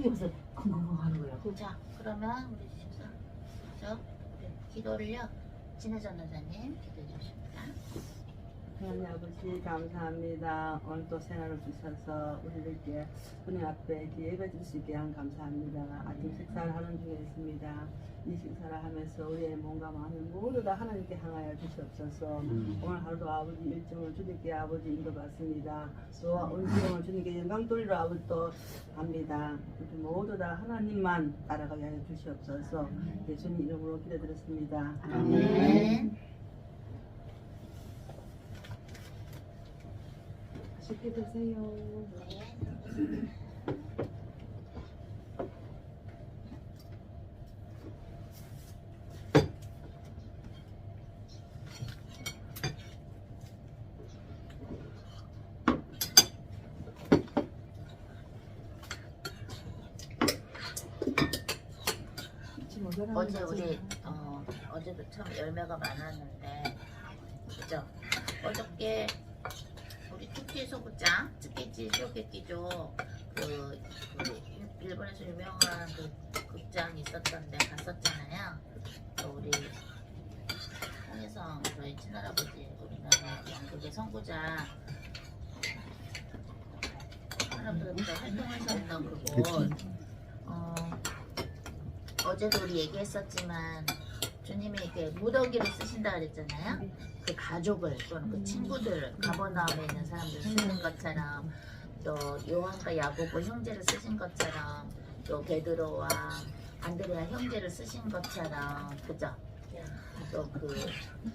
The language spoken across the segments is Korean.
여기서 쿵쿵쿵 하는 거야. 자, 그러면 우리 집사 기도를요. 진혜전 원사님 기도해 주십니다. 하나님 아버지 감사합니다. 오늘 또 생활을 주셔서 우리들께 은혜 앞에 예배 드릴 수 있게 한 감사합니다. 아침 식사를 하는 중에 있습니다. 이 식사를 하면서 우리의 몸과 마음을 모두 다 하나님께 향하여 주시옵소서. 오늘 하루도 아버지 일정을 주님께 아버지 인도받습니다. 또 오늘 시간을 주님께 영광 돌리러 아버지 또 갑니다. 우리 모두 다 하나님만 따라가게 하여 주시옵소서. 예수님 이름으로 기도드렸습니다. 아멘. 맛있게 드세요. 네. 어제 우리 어제도 참 열매가 많았는데 그죠? 어저께 우리 토끼 소구장 츠케지 쇼게끼죠 그 일본에서 유명한 그 극장 있었던데 갔었잖아요. 또 우리 홍혜성 저희 친할아버지 우리나라 양국의 선구자 할아버지가 활동하셨던 그곳 어제도 우리 얘기했었지만 주님이 이렇게 무더기를 쓰신다 그랬잖아요. 그 가족을 또는 그 친구들 가버나움에 있는 사람들 쓰는 것처럼 또 요한과 야고보 형제를 쓰신 것처럼 또 베드로와 안드레아 형제를 쓰신 것처럼 그죠? 또 그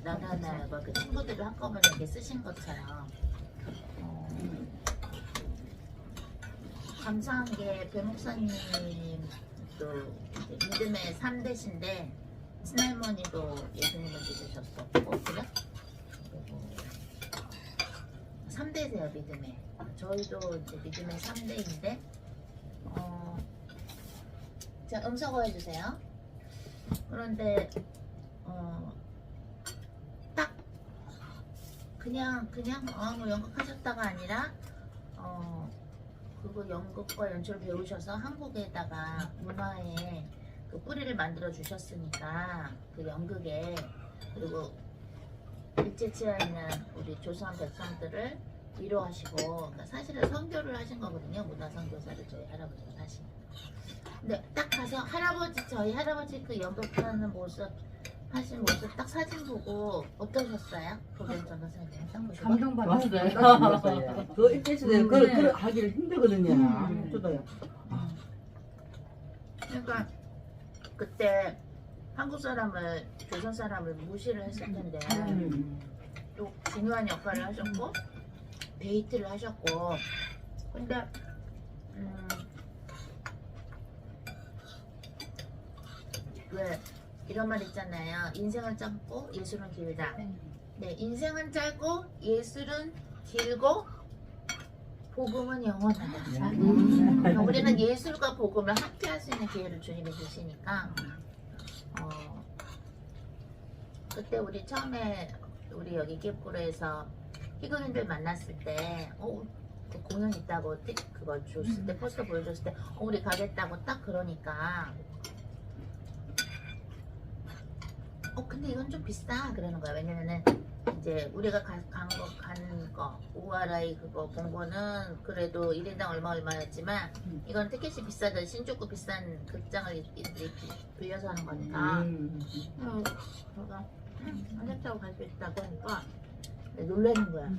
나나나과 그 친구들을 한꺼번에 이렇게 쓰신 것처럼 감사한 게 배목사님 또 믿음의 3대신데 친할머니도 예수님을 믿으셨었고 그래? 그리고 3대세요 믿음의. 저희도 이제 믿음의 3대인데 자 음성어 해주세요. 그런데 딱 그냥 뭐 연극하셨다가 아니라 그거 연극과 연출 배우셔서 한국에다가 문화에 그 뿌리를 만들어 주셨으니까 그 연극에 그리고 일제치하에 있는 우리 조선 백성들을 위로하시고 그러니까 사실은 선교를 하신 거거든요. 문화선교사를 저희 할아버지가 사신. 근데 딱 가서 저희 할아버지 그 연극하는 모습 하신 모습 딱 사진 보고 어떠셨어요? 고변 전도사님 딱 보시고 감동받았어요. 그 일대시대 그 하기를 힘들거든요. 저도요. 그러니까 그때 한국 사람을 조선 사람을 무시를 했을 텐데 또 중요한 역할을 하셨고 데이트를 하셨고 근데 왜 이런 말 있잖아요. 인생은 짧고 예술은 길다. 네, 인생은 짧고 예술은 길고 복음은 영원하다. 우리는 예술과 복음을 함께 할 수 있는 기회를 주님이 주시니까 그때 우리 처음에 우리 여기 끼프로에서 희극인들 만났을 때 그 공연 있다고 그거 줬을 때 포스터 보여줬을 때 우리 가겠다고 딱 그러니까 근데 이건 좀 비싸 그러는 거야. 왜냐면은 이제 우리가 가는 거 우아라이 그거 본 거는 그래도 1인당 얼마였지만 이건 티켓이 비싸다. 신주쿠 비싼 극장을 빌려서 하는 거니까 제가 한약자고 갈 수 있다고 하니까 놀라는 거야.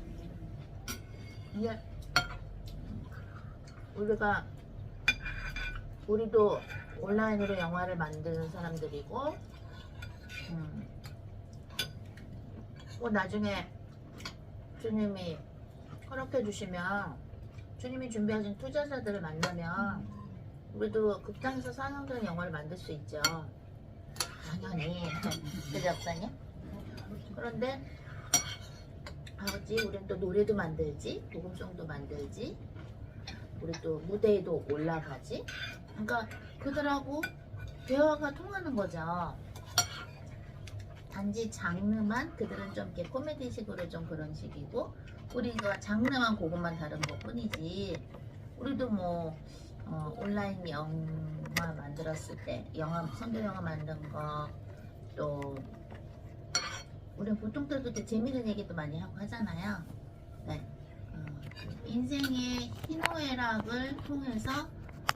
이게 우리도 온라인으로 영화를 만드는 사람들이고 나중에 주님이 허락해 주시면 주님이 준비하신 투자자들을 만나면 우리도 극장에서 상영되는 영화를 만들 수 있죠. 당연히 그죠 목사님? 그런데 아버지 우리는 또 노래도 만들지 복음송도 만들지 우리 또 무대에도 올라가지 그러니까 그들하고 대화가 통하는 거죠. 단지 장르만 그들은 좀 이렇게 코미디식으로 좀 그런 식이고 우리가 장르만 그것만 다른 것 뿐이지 우리도 뭐 온라인 영화 만들었을 때 성경 영화 만든 거 또 우리는 보통 또 그렇게 재밌는 얘기도 많이 하고 하잖아요. 네. 인생의 희노애락을 통해서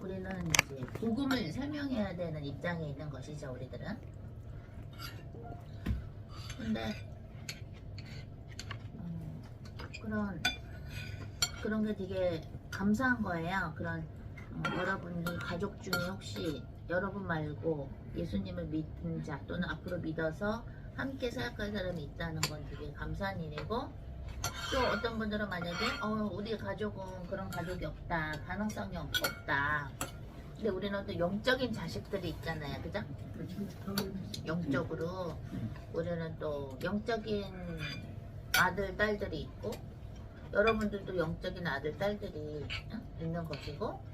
우리는 이제 복음을 설명해야 되는 입장에 있는 것이죠, 우리들은. 근데 그런 게 되게 감사한 거예요. 그런 여러분이 가족 중에 혹시 여러분 말고 예수님을 믿는 자 또는 앞으로 믿어서 함께 사역할 사람이 있다는 건 되게 감사한 일이고, 또 어떤 분들은 만약에 우리 가족은 그런 가족이 없다, 가능성이 없다. 근데 우리는 또 영적인 자식들이 있잖아요, 그죠? 영적으로 우리는 또 영적인 아들, 딸들이 있고, 여러분들도 영적인 아들, 딸들이 있는 것이고,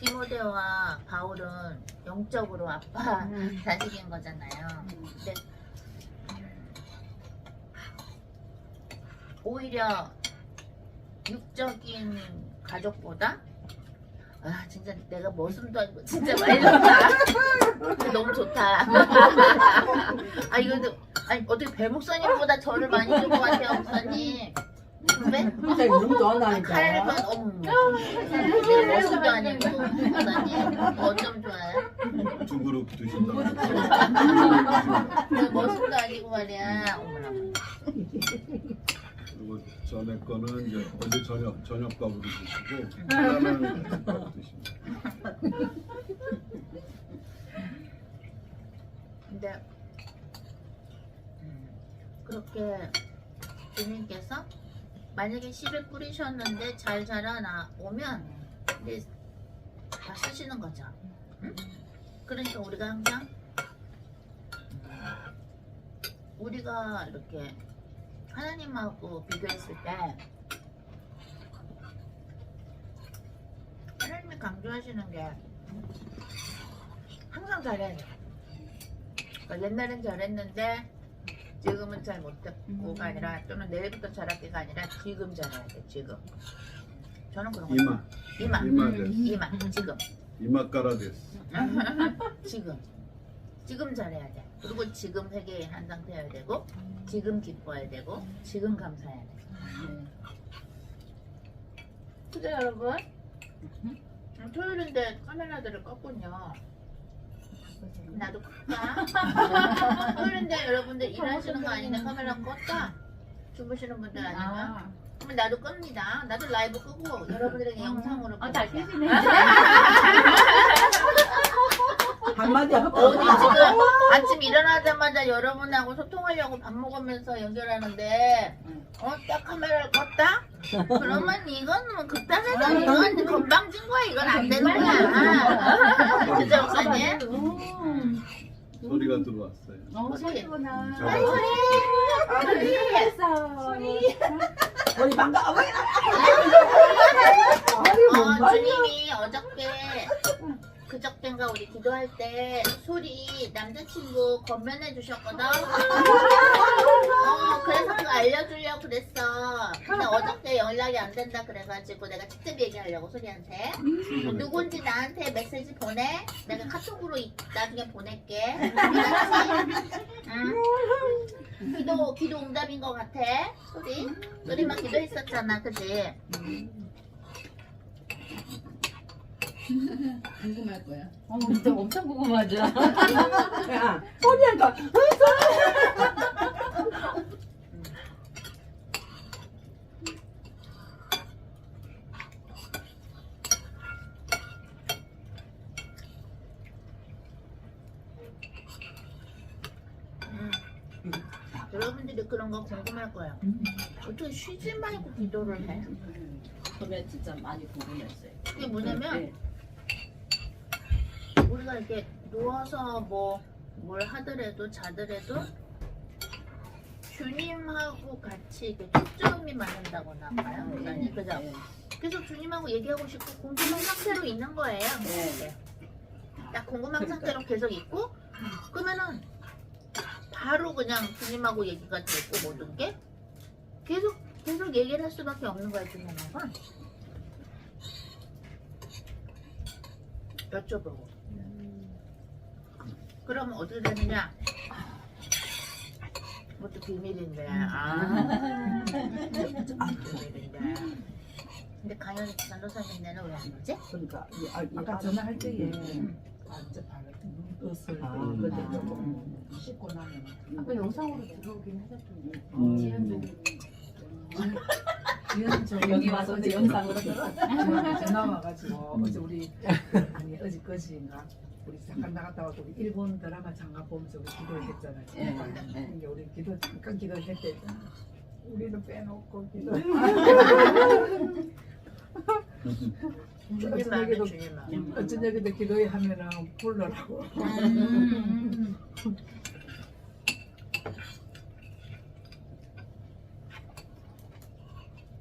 디모데와 바울은 영적으로 아빠 자식인 거잖아요. 근데 오히려 육적인 가족보다 진짜 내가 머슴도 아니고 진짜 많이 좋다. 너무 좋다. 이거 어떻게 배 목사님보다 저를 많이 준 것 같아요, 목사님. 배? 진짜 너무 좋아한다니까. 카레를 내가 머슴도 아니고 목사님 어쩜 좋아요? 두 그룹 드신다고. 내가 머슴도 아니고 말이야. 어머나. 그리고 전에 거는 이제 어제 저녁밥으로 드시고 하나는 아침밥 드십니다. 근데 그렇게 주님께서 만약에 씨를 뿌리셨는데 잘 자라나오면 이제 다 쓰시는 거죠. 응? 그러니까 우리가 항상 우리가 이렇게 하나님하고 비교했을 때 하나님이 강조하시는 게 항상 잘해야 돼요. 그러니까 옛날엔 잘했는데 지금은 잘 못했고가 아니라, 또는 내일부터 잘할게가 아니라 지금 잘해야 돼. 지금 저는 그런 거 이마 지금 이마 깔아댔어. 지금 잘해야 돼. 그리고 지금 회개한 상태여야 되고, 지금 기뻐야 되고, 지금 감사해야 돼. 그죠 여러분? 토요일인데 카메라들을 껐군요. 나도 껐다. 토요일인데 여러분들 일하시는 거 아닌데 카메라 껐다. 주무시는 분들 아니면? 그러면 나도 끕니다. 나도 라이브 끄고 여러분들에게 영상으로 잘 끄시네. 한마디 하고 어디 지금 아침 일어나자마자 여러분하고 소통하려고 밥 먹으면서 연결하는데 딱 카메라를 껐다? 그러면 이건 뭐 극단에서 이건 건방진 거야. 이건 안 되는 거야. 그죠 목사님? 소리가 들어왔어요. 소리구나. 소리 우리 반가워. 주님이 어저께 그저께인가 우리 기도할 때 소리 남자친구 건면해 주셨거든. 그래서 그거 알려주려고 그랬어. 근데 어저께 연락이 안 된다 그래가지고 내가 직접 얘기하려고 소리한테. 누군지 나한테 메시지 보내. 내가 카톡으로 나중에 보낼게. 알았지? 응. 기도 응답인 것 같아. 소리만 기도했었잖아, 그지? 궁금할 거야. 진짜 엄청 궁금하죠. 야, 소리하니까 여러분들이 그런 거 궁금할 거야. 어떻게 쉬지 말고 기도를 해? 그게 진짜 많이 궁금했어요. 그게 뭐냐면 우리가 이렇게 누워서 뭘 하더라도 자더라도 주님하고 같이 이렇게 초점이 맞는다거나 봐요. 그죠? 계속 주님하고 얘기하고 싶고 궁금한 상태로 있는 거예요. 네. 딱 궁금한 상태로 계속 있고, 그러면은 바로 그냥 주님하고 얘기가 되고 모든 게 계속 얘기를 할 수밖에 없는 거야, 주님하고. 여쭤보고. 그럼 어떻게 되느냐? 그것도 비밀인데. 비밀인데. 근데 강연 전도사님네는 왜 안 오지? 그러니까 아까 전화할 때에 완전 발랐던 눈것을 그때 조금 씻고 나면 아까 영상으로 들어오긴 하셨던데. 지연 여기 와서 이제 영상으로 전화 와가지고 어제 우리 아니 어제까지인가 우리 잠깐 나갔다 와서 우리 일본 드라마 장갑 보면서 우리 기도했잖아요. 근데 우리 기도 잠깐 기도했대. 우리는 빼놓고 기도. 주님 마음에 주님 마음. 어쩐 얘기도 기도해 하면은 불러라고.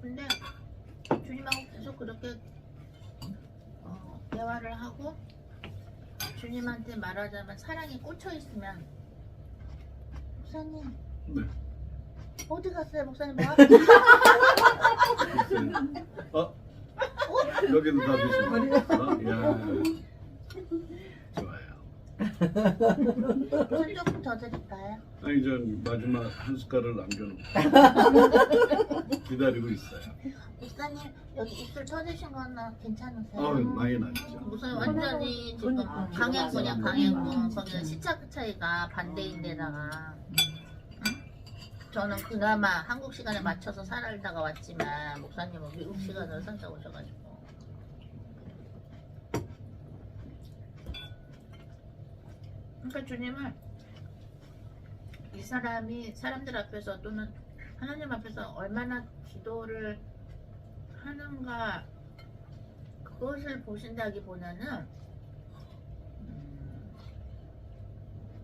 근데 주님하고 계속 그렇게 대화를 하고 주님한테 말하자면 사랑에 꽂혀 있으면 목사님 네. 어디 갔어요 목사님 뭐 여기도 다 드시고. 야. 좋아요. 전 조금 더 드릴까요? 아니 전 마지막 한 숟갈을 남겨놓고 기다리고 있어요. 목사님 여기 입술 터지신 거는 괜찮으세요? 많이 났죠. 무슨 완전히 지금 강행군이야 강행군. 거기는 시차 차이가 반대인데다가 저는 그나마 한국 시간에 맞춰서 살다가 왔지만 목사님은 미국 시간으로 살다 오셔가지고 그러니까 주님은 이 사람이 사람들 앞에서 또는 하나님 앞에서 얼마나 기도를 하는가 그것을 보신다기보다는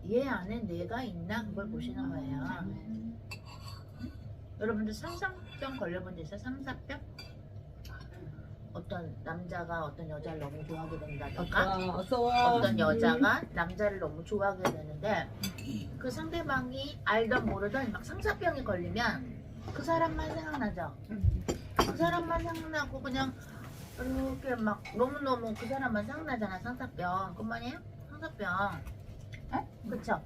얘 안에 내가 있나 그걸 보시는 거예요. 여러분들 상사병 걸려본 적 있어요? 상사병? 어떤 남자가 어떤 여자를 너무 좋아하게 된다던가 어떤 여자가 남자를 너무 좋아하게 되는데 그 상대방이 알던 모르던 막 상사병이 걸리면 그 사람만 생각나죠. 그 사람만 생각나고 그냥 이렇게 막 너무너무 그 사람만 생각나잖아. 상사병 그만이에요? 상사병 그쵸?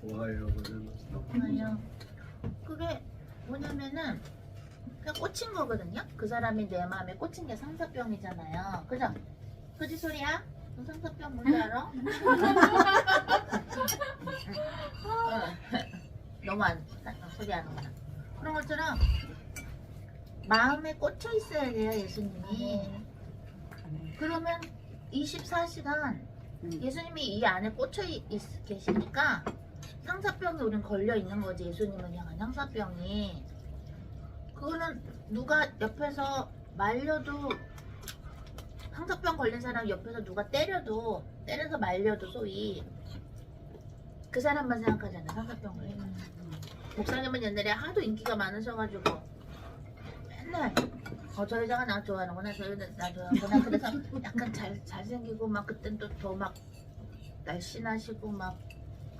오하이오 아니요. 그게 뭐냐면은 그냥 꽂힌 거거든요. 그 사람이 내 마음에 꽂힌 게 상사병이잖아요. 그죠? 그지 소리야? 너 상사병 뭔지 알아? 너무 소리 안 오구나. 그런 것처럼 마음에 꽂혀 있어야 돼요, 예수님이. 그러면 24시간 예수님이 이 안에 꽂혀 계시니까 상사병이 우린 걸려 있는 거지. 예수님을 향한 상사병이. 그거는 누가 옆에서 말려도 상사병 걸린 사람 옆에서 누가 때려서 말려도 소위 그 사람만 생각하잖아. 상사병 걸린 사람. 목사님은 옛날에 하도 인기가 많으셔가지고 맨날 저 여자가 나 좋아하는구나, 저 여자 나 좋아하는구나. 그래서 약간 잘생기고 막 그땐 또 더 막 날씬하시고 막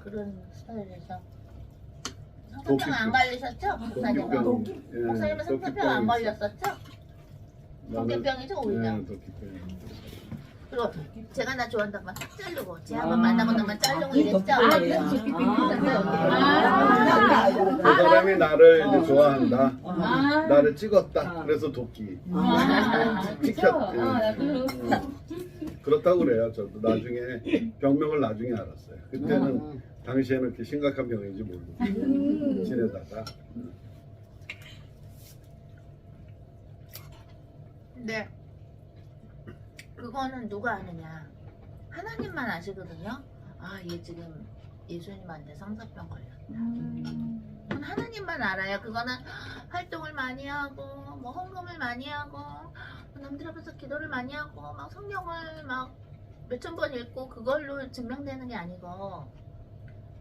그런 스타일에서 상사병 안 걸리셨죠? 목사님은? 목사님은 상사병 안 걸렸었죠? 도끼병이죠 오히려. 도끼병. 그리고 제가 나 좋아한다고 막 딱 자르고 쟤 한번 만나고 나만 자르고 이랬죠? 그래서 도끼병이 그 사람이 나를 이제 좋아한다. 나를 찍었다. 그래서 도끼. 찍혔. 그렇다고 그래요. 저도 나중에 병명을 나중에 알았어요. 그때는 당시에는 그렇게 심각한 병인지 모르고 지내다가. 근데 그거는 누가 아느냐? 하나님만 아시거든요. 아, 얘 지금 예수님한테 상사병 걸렸다. 그건 하나님만 알아요. 그거는 활동을 많이 하고 뭐 헌금을 많이 하고 남들 앞에서 기도를 많이 하고 막 성경을 막 몇천 번 읽고 그걸로 증명되는 게 아니고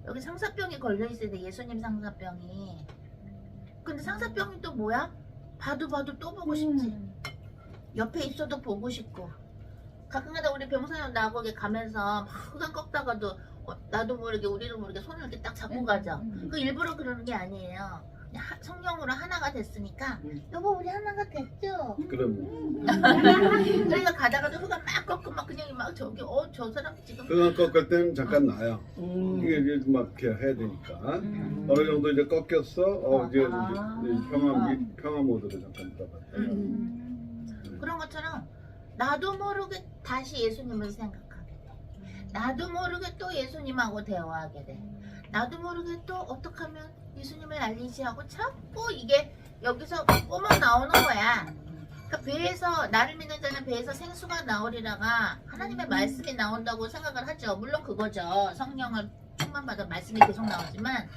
여기 상사병이 걸려 있어야 돼. 예수님 상사병이. 근데 상사병이 또 뭐야? 봐도 또 보고 싶지. 옆에 있어도 보고 싶고. 가끔가다 우리 병사님 나거기 가면서 막 흑안 꺾다가도 나도 모르게 우리도 모르게 손을 이렇게 딱 잡고 가죠. 그 일부러 그러는 게 아니에요. 성령으로 하나가 됐으니까 여보 우리 하나가 됐죠? 그럼 저희가 가다가도 흑암 막 꺾고 막 그냥 막 저기 저 사람 지금 그거 꺾을 때는 잠깐 놔요. 이게 막 이렇게 해야 되니까 어느 정도 이제 꺾였어. 이제 평화 모드로 잠깐 들어갔다. 그런 것처럼 나도 모르게 다시 예수님을 생각하게 돼. 나도 모르게 또 예수님하고 대화하게 돼. 나도 모르게 또 어떻게 하면 예수님을 알리지 하고 자꾸 이게 여기서 꼬막 나오는 거야. 그러니까 배에서 나를 믿는 자는 배에서 생수가 나오리라가 하나님의 말씀이 나온다고 생각을 하죠. 물론 그거죠. 성령을 충만받아 말씀이 계속 나오지만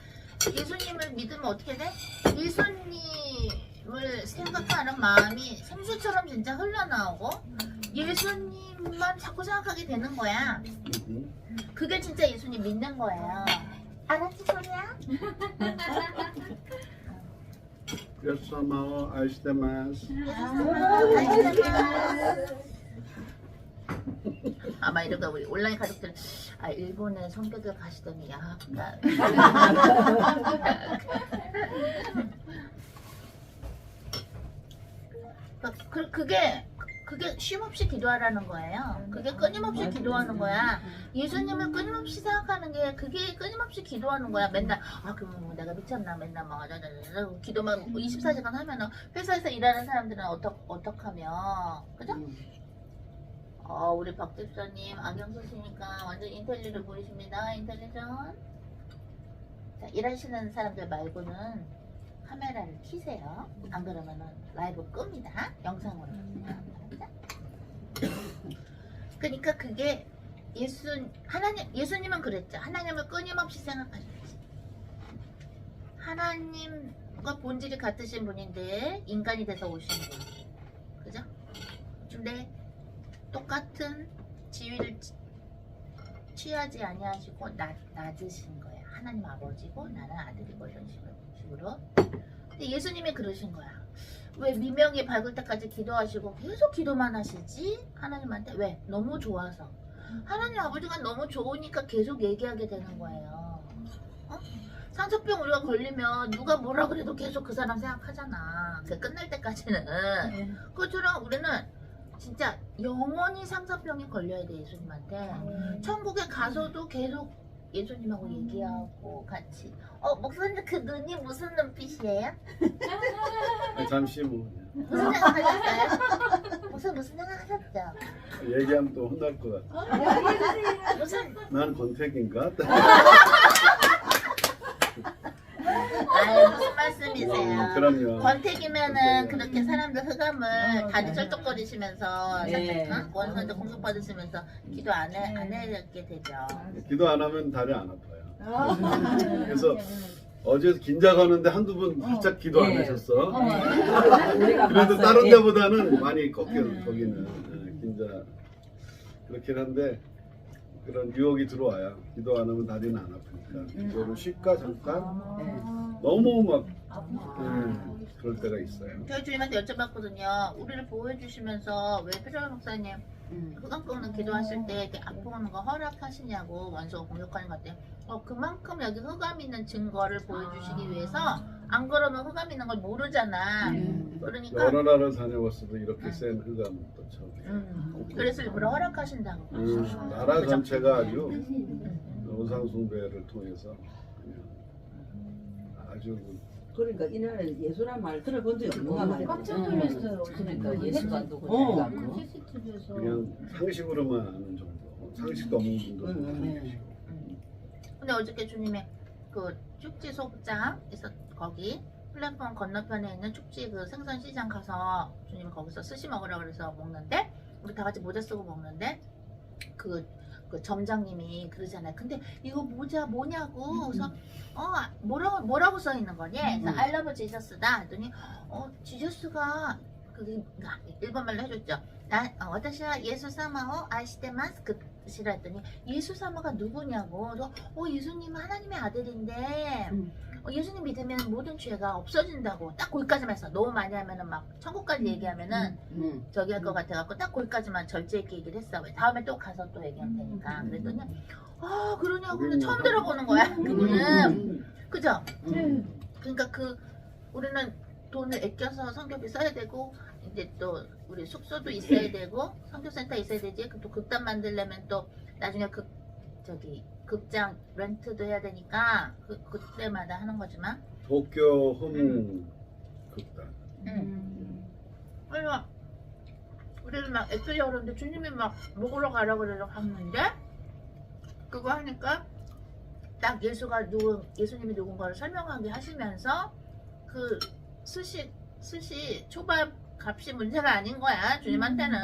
예수님을 믿으면 어떻게 돼? 예수님을 생각하는 마음이 생수처럼 진짜 흘러나오고 예수님만 자꾸 생각하게 되는 거야. 그게 진짜 예수님 믿는 거예요. 알았지 소리야? 예수 아마오 아이시데마스. 아마 이러다 우리 온라인 가족들 일본에 성교들 가시더니 약간 그게 쉼없이 기도하라는 거예요. 그게 끊임없이 기도하는 거야. 예수님을 끊임없이 생각하는 게 그게 끊임없이 기도하는 거야. 맨날 그럼 뭐 내가 미쳤나 맨날 막 기도만 24시간 하면은 회사에서 일하는 사람들은 어떡하며 그죠? 우리 박 집사님 안경 쓰시니까 완전 인텔리를 보이십니다. 인텔리전. 자, 일하시는 사람들 말고는 카메라를 켜세요. 안 그러면은 라이브 끕니다. 영상으로. 그러니까 그게 예수님은 그랬죠. 하나님을 끊임없이 생각하셨지. 하나님과 본질이 같으신 분인데 인간이 돼서 오신 분. 그죠? 근데 똑같은 지위를 취하지 아니하시고 낮으신 거예요. 하나님 아버지고 나는 아들이고 이런 식으로. 근데 예수님이 그러신 거야. 왜 미명이 밝을 때까지 기도하시고 계속 기도만 하시지? 하나님한테 왜? 너무 좋아서. 하나님 아버지가 너무 좋으니까 계속 얘기하게 되는 거예요. 상처병 우리가 걸리면 누가 뭐라 그래도 계속 그 사람 생각하잖아. 그 끝날 때까지는. 그것처럼 우리는 진짜 영원히 상처병이 걸려야 돼 예수님한테. 천국에 가서도 계속 예수님하고 얘기하고 같이. 목사님 그 눈이 무슨 눈빛이에요? 잠시 뭐 무슨 생각하셨어요? 무슨 생각하셨죠? 얘기하면 또 혼날 것 같아. 무슨 난 권태기인가? 무슨 말씀이세요? 그럼요. 권태기면은 그렇게 사람들 흑암을 다리 쩔뚝거리시면서 네. 원수한테 공격받으시면서 기도 안 하게 되죠. 기도 안 하면 다리 안 아파요. 그래서 어제 긴장하는데 한두 번 살짝 기도 안 하셨어. 그래도 다른 데보다는 많이 거기는 긴장 그렇긴 한데 그런 유혹이 들어와요. 기도 안 하면 다리는 안 아프니까 기도를 쉴까 잠깐 너무 막 그럴 때가 있어요. 저희 주님한테 여쭤봤거든요. 우리를 보호해 주시면서 왜 필요한 목사님 흑암 꺾는 기도하실 때 이렇게 아프는 거 허락하시냐고 원수가 공격하는 것 같아요. 그만큼 여기 흑암 있는 증거를 보여주시기 위해서 안 그러면 흑암 있는 걸 모르잖아. 그러니까 여러 나라 다녀봤어도 이렇게 센 흑암은 또 처음. 그래서 일부러 허락하신다고. 나라 전체가 아주 우상숭배를 통해서 아주 그러니까 이 나라에 예수란 말 들어본 적이 없는 거 말이야. 깜짝 놀랐어요. 그러니까 예수가 누구냐 고 CCTV에서 그냥 상식으로만 아는 정도. 상식도 없는 분도 계시고. 근데 어저께 주님의 그 축지 소장에서 거기 플랫폼 건너편에 있는 축지 그 생선 시장 가서 주님이 거기서 스시 먹으라 그래서 먹는데 우리 다 같이 모자 쓰고 먹는데 그 점장님이 그러잖아요. 근데 이거 모자 뭐냐고. 그래서 뭐라고 써 있는 거니? 그래서 I love Jesus다 했더니 지저스가 그게 일본말로 해줬죠. 와타시와 예수 사마오 아이시테마스 그 뜻이라 했더니 예수 사마가 누구냐고. 그래서 예수님은 하나님의 아들인데 예수님 믿으면 모든 죄가 없어진다고. 딱 거기까지만 했어. 너무 많이 하면은 막 천국까지 얘기하면은 저기 할 것 같아갖고 딱 거기까지만 절제 있게 얘기를 했어. 다음에 또 가서 또 얘기하면 되니까. 그랬더니 그러냐고. 근데 처음 들어보는 거야 그분은. 그죠? 그러니까 그 우리는 돈을 아껴서 선교비 써야 되고 이제 또 우리 숙소도 있어야 되고 선교센터 있어야 되지. 또 극단 만들려면 또 나중에 극장 렌트도 해야 되니까 그때마다 하는 거지만. 도쿄 홈 극단. 그래서 우리는 막 애들이 어른데 주님이 막 먹으러 가라고 그래서 갔는데 그거 하니까 딱 예수님이 누군가를 설명하게 하시면서 그 스시 초밥 값이 문제가 아닌 거야 주님한테는.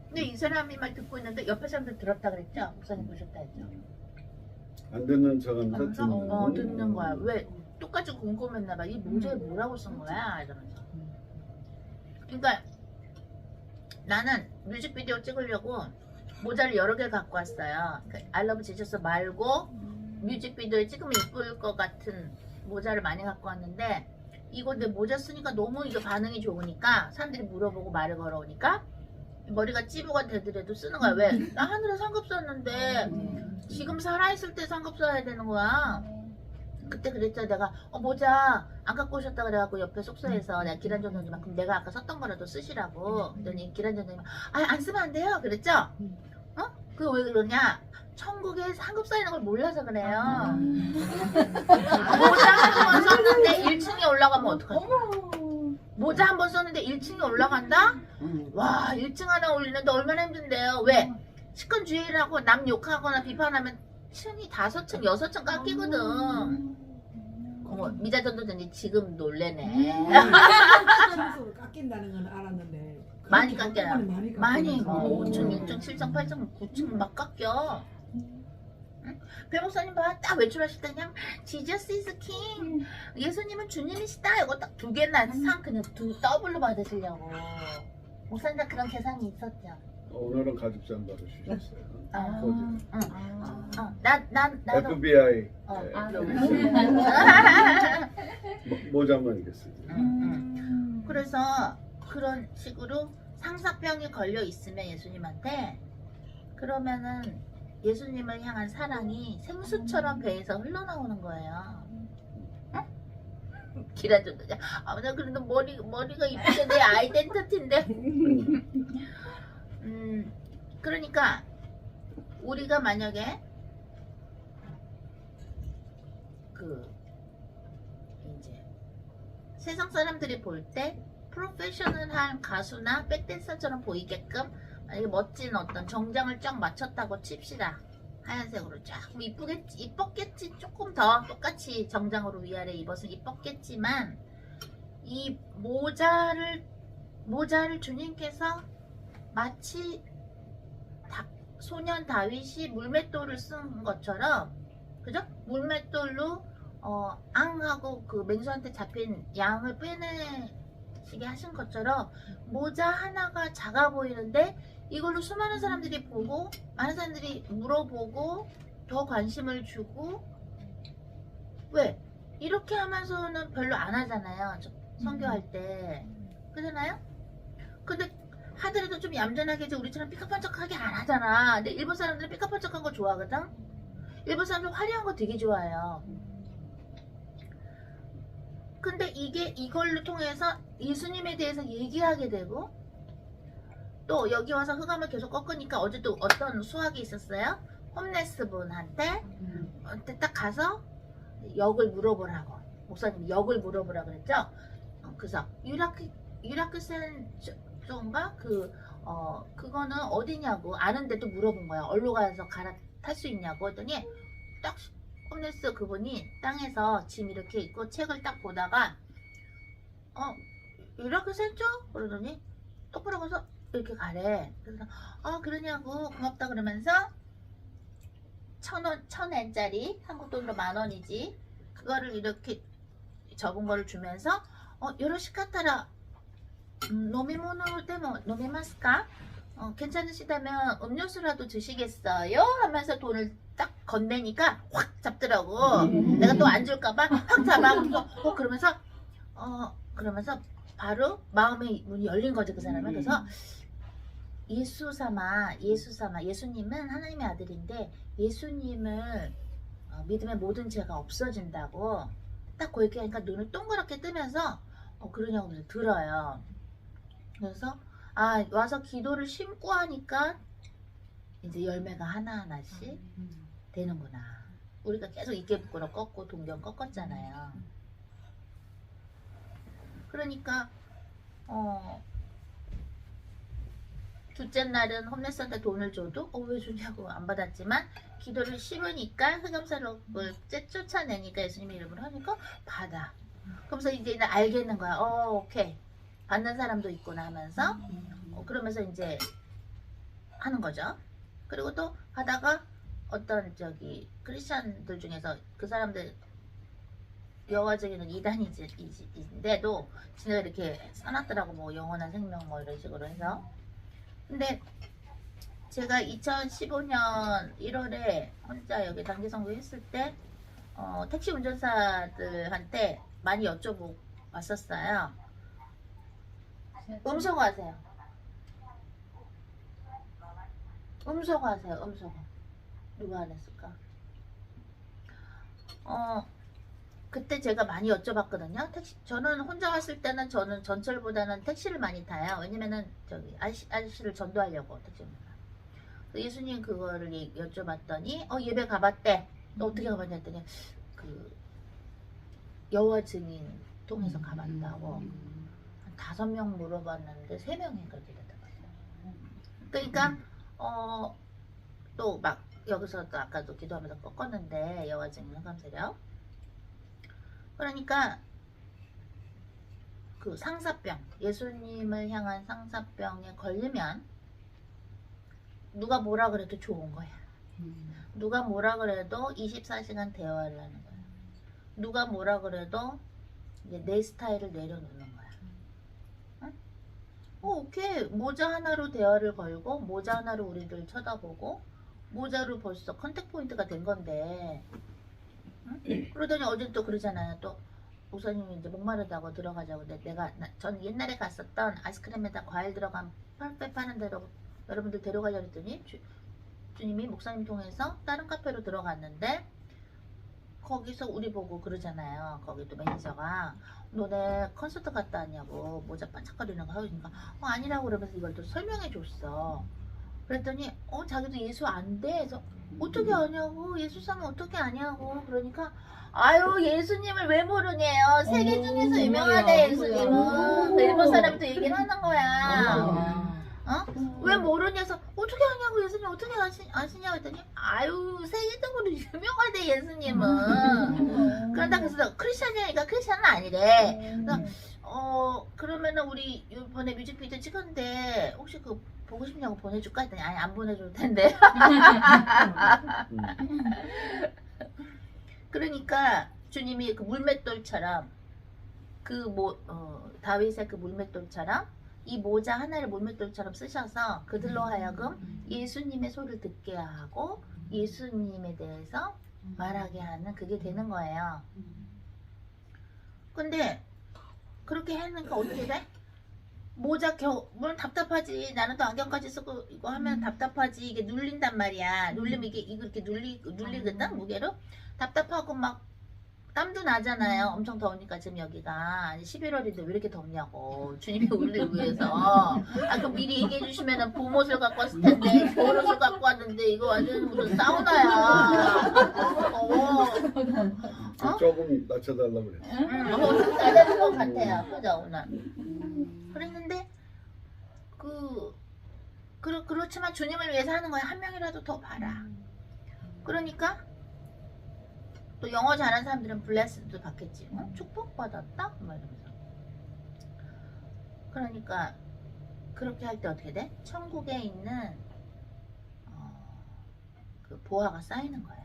근데 이 사람이 막 듣고 있는데 옆에 사람들 들었다 그랬죠? 목사님 보셨다 했죠? 안 듣는 척하면서 듣는 거야. 왜? 똑같이 궁금했나 봐. 이 모자에 뭐라고 쓴 거야? 이러면서. 그러니까 나는 뮤직비디오 찍으려고 모자를 여러 개 갖고 왔어요. 그러니까 I love Jesus 말고 뮤직비디오에 찍으면 이쁠 것 같은 모자를 많이 갖고 왔는데 이거 내 모자 쓰니까 너무 이게 반응이 좋으니까 사람들이 물어보고 말을 걸어오니까 머리가 찌부가 되더라도 쓰는 거야. 왜? 나 하늘에 상급 썼는데 지금 살아있을 때 상급 써야 되는 거야. 그때 그랬죠. 내가 모자 안 갖고 오셨다 그래갖고 옆에 숙소에서 내가 기란전도님만 그럼 내가 아까 썼던 거라도 쓰시라고 그랬더니 기란전도님 안 쓰면 안 돼요 그랬죠? 그거 왜 그러냐? 천국에 상급 쌓이는 걸 몰라서 그래요. 모자 한 번 썼는데 1층에 올라가면 어떡하지? 모자 한 번 썼는데 1층에 올라간다? 와 1층 하나 올리는데 얼마나 힘든데요. 왜? 식권주의라고 남 욕하거나 비판하면 층이 5층 6층 깎이거든. 미자 전도전이 지금 놀래네. 층수를 깎인다는 건 알았는데 많이 깎여요. 많이 깎여서. 5층 6층 7층 8층 9층 막 깎여. 배 목사님 봐, 딱 외출하실 때 그냥 Jesus is King, 예수님은 주님이시다 이거 딱 2개나 상 그냥 더블로 받으시려고. 목사님 다 그런 계산이 있었죠. 오늘은 가죽장 받으셨어요. 나도 FBI 네. 모자만 이렇게 쓰지. 그래서 그런 식으로 상사병이 걸려 있으면 예수님한테 그러면은 예수님을 향한 사랑이 생수처럼 배에서 흘러나오는 거예요. 기라전도 나 그래도 머리가 이쁘게 내 아이덴티티인데. 그러니까 우리가 만약에 이제 세상 사람들이 볼 때 프로페셔널한 가수나 백댄서처럼 보이게끔 만약에 멋진 어떤 정장을 쫙 맞췄다고 칩시다. 하얀색으로 쫙 이뻤겠지. 조금 더 똑같이 정장으로 위아래 입었으면 이뻤겠지만 이 모자를 주님께서 마치 소년 다윗이 물맷돌을 쓴 것처럼, 그죠? 물맷돌로 앙하고 그 맹수한테 잡힌 양을 빼내시게 하신 것처럼 모자 하나가 작아 보이는데 이걸로 수많은 사람들이 보고 많은 사람들이 물어보고 더 관심을 주고. 왜? 이렇게 하면서는 별로 안 하잖아요. 선교할 때. 그러잖아요? 근데 하더라도 좀 얌전하게 이제 우리처럼 삐까뻔쩍하게 안 하잖아. 근데 일본 사람들은 삐까뻔쩍한 거 좋아하거든? 일본 사람들 화려한 거 되게 좋아해요. 근데 이걸로 통해서 예수님에 대해서 얘기하게 되고, 또 여기 와서 흑암을 계속 꺾으니까 어제 또 어떤 수학이 있었어요? 홈레스 분한테 딱 가서 역을 물어보라고, 목사님이 역을 물어보라고 그랬죠. 그래서 유라크 센조인가 그거는 어디냐고 아는데도 물어본 거야. 어디로 가서 갈아탈 수 있냐고 했더니 딱 홈레스 그분이 땅에서 짐 이렇게 있고 책을 딱 보다가 유라크 센조? 그러더니 똑바로 가서 이렇게 가래. 그래서 그러냐고 고맙다 그러면서 1,000엔짜리 한국 돈으로 10,000원이지 그거를 이렇게 적은 거를 주면서 요로시카타라 노미모노 때문에 노미마스까? 괜찮으시다면 음료수라도 드시겠어요? 하면서 돈을 딱 건네니까 확 잡더라고. 내가 또 안 줄까봐 확 잡아. 그러면서 바로 마음의 문이 열린 거죠, 그 사람은. 그래서 예수님은 하나님의 아들인데 예수님을 믿으면 모든 죄가 없어진다고. 딱 그렇게 하니까 눈을 동그랗게 뜨면서 그러냐고 들어요. 그래서 와서 기도를 심고 하니까 이제 열매가 하나하나씩 되는구나. 우리가 계속 이깨 부끄러 꺾고 동경 꺾었잖아요. 그러니까 둘째 날은 홈레스한테 돈을 줘도 왜 주냐고 안 받았지만 기도를 심으니까 흑암사를 쫓아내니까 예수님 이름으로 하니까 받아. 그러면서 이제 알겠는 거야. 오케이. 받는 사람도 있구나 하면서 그러면서 이제 하는 거죠. 그리고 또 하다가 어떤 크리스찬들 중에서 그 사람들 여호와적인 이단인데도 진짜 이렇게 써놨더라고. 뭐 영원한 생명 뭐 이런 식으로 해서. 근데 제가 2015년 1월에 혼자 여기 단기 선교 했을 때 택시 운전사들한테 많이 여쭤보고 왔었어요. 음소거 하세요. 음소거 하세요. 음소거. 누가 안 했을까? 그때 제가 많이 여쭤봤거든요. 저는 혼자 왔을 때는 저는 전철보다는 택시를 많이 타요. 왜냐면은 아저씨를 전도하려고 택시입니다. 예수님 그거를 여쭤봤더니 예배 가봤대. 너 어떻게 가봤냐 했더니 여호와 증인 통해서 가봤다고. 한 5명 물어봤는데 3명이 그렇게 대답했어요. 그러니까 또 막 여기서 또 아까도 기도하면서 꺾었는데 여호와 증인 흑암세력. 그러니까 그 상사병, 예수님을 향한 상사병에 걸리면 누가 뭐라 그래도 좋은 거야. 누가 뭐라 그래도 24시간 대화를 하는 거야. 누가 뭐라 그래도 이제 내 스타일을 내려놓는 거야. 응? 오케이. 모자 하나로 대화를 걸고 모자 하나로 우리들 쳐다보고 모자로 벌써 컨택 포인트가 된 건데 응? 그러더니 어제 또 그러잖아요. 또 목사님이 이제 목마르다고 들어가자고. 근데 전 옛날에 갔었던 아이스크림에다 과일 들어간 펄페 파는 데로 여러분들 데려가려고 했더니 주님이 목사님 통해서 다른 카페로 들어갔는데 거기서 우리 보고 그러잖아요. 거기 또 매니저가 너네 콘서트 갔다 왔냐고 모자 반짝거리는 거 하고 있으니까 아니라고 그러면서 이걸 또 설명해 줬어. 그랬더니 자기도 예수 안 돼. 그래서 어떻게 아냐고. 예수 사면 어떻게 아냐고. 그러니까 아유 예수님을 왜 모르냐요. 세계 중에서 유명하대 예수님은. 일본 사람이 또 얘기를 하는 거야. 왜 모르냐서 어떻게 아냐고. 예수님 어떻게 아시냐고 했더니 아유 세계적으로 유명하대 예수님은. 그런다 그래서 크리스찬이니까 크리스찬은 아니래. 그래서 그러면은 우리 이번에 뮤직비디오 찍었는데 혹시 보고 싶냐고 보내줄까 했더니 아니 안 보내줄 텐데. 그러니까 주님이 그 물맷돌처럼 다윗의 그 물맷돌처럼 이 모자 하나를 물맷돌처럼 쓰셔서 그들로 하여금 예수님의 소리를 듣게 하고 예수님에 대해서 말하게 하는 그게 되는 거예요. 근데 그렇게 하니까 어떻게 돼? 모자 물론 답답하지. 나는 또 안경까지 쓰고 이거 하면 답답하지. 이게 눌린단 말이야. 눌리면 이게 이렇게 눌리거든 무게로. 답답하고 막 땀도 나잖아요. 엄청 더우니까 지금 여기가 11월인데 왜 이렇게 덥냐고. 주님이 우리를 위해서. 그럼 미리 얘기해 주시면은 봄옷을 갖고 왔을 텐데 겨울옷을 갖고 왔는데 이거 완전 무슨 사우나야. 조금 낮춰달라고 그래. 낮아진 것 같아요. 그죠 오늘. 그랬는데 그렇지만 주님을 위해서 하는 거야. 한 명이라도 더 봐라. 그러니까 또 영어 잘하는 사람들은 블레스도 받겠지. 축복받았다? 뭐 이러면서. 그러니까 그렇게 할 때 어떻게 돼? 천국에 있는 그 보화가 쌓이는 거예요.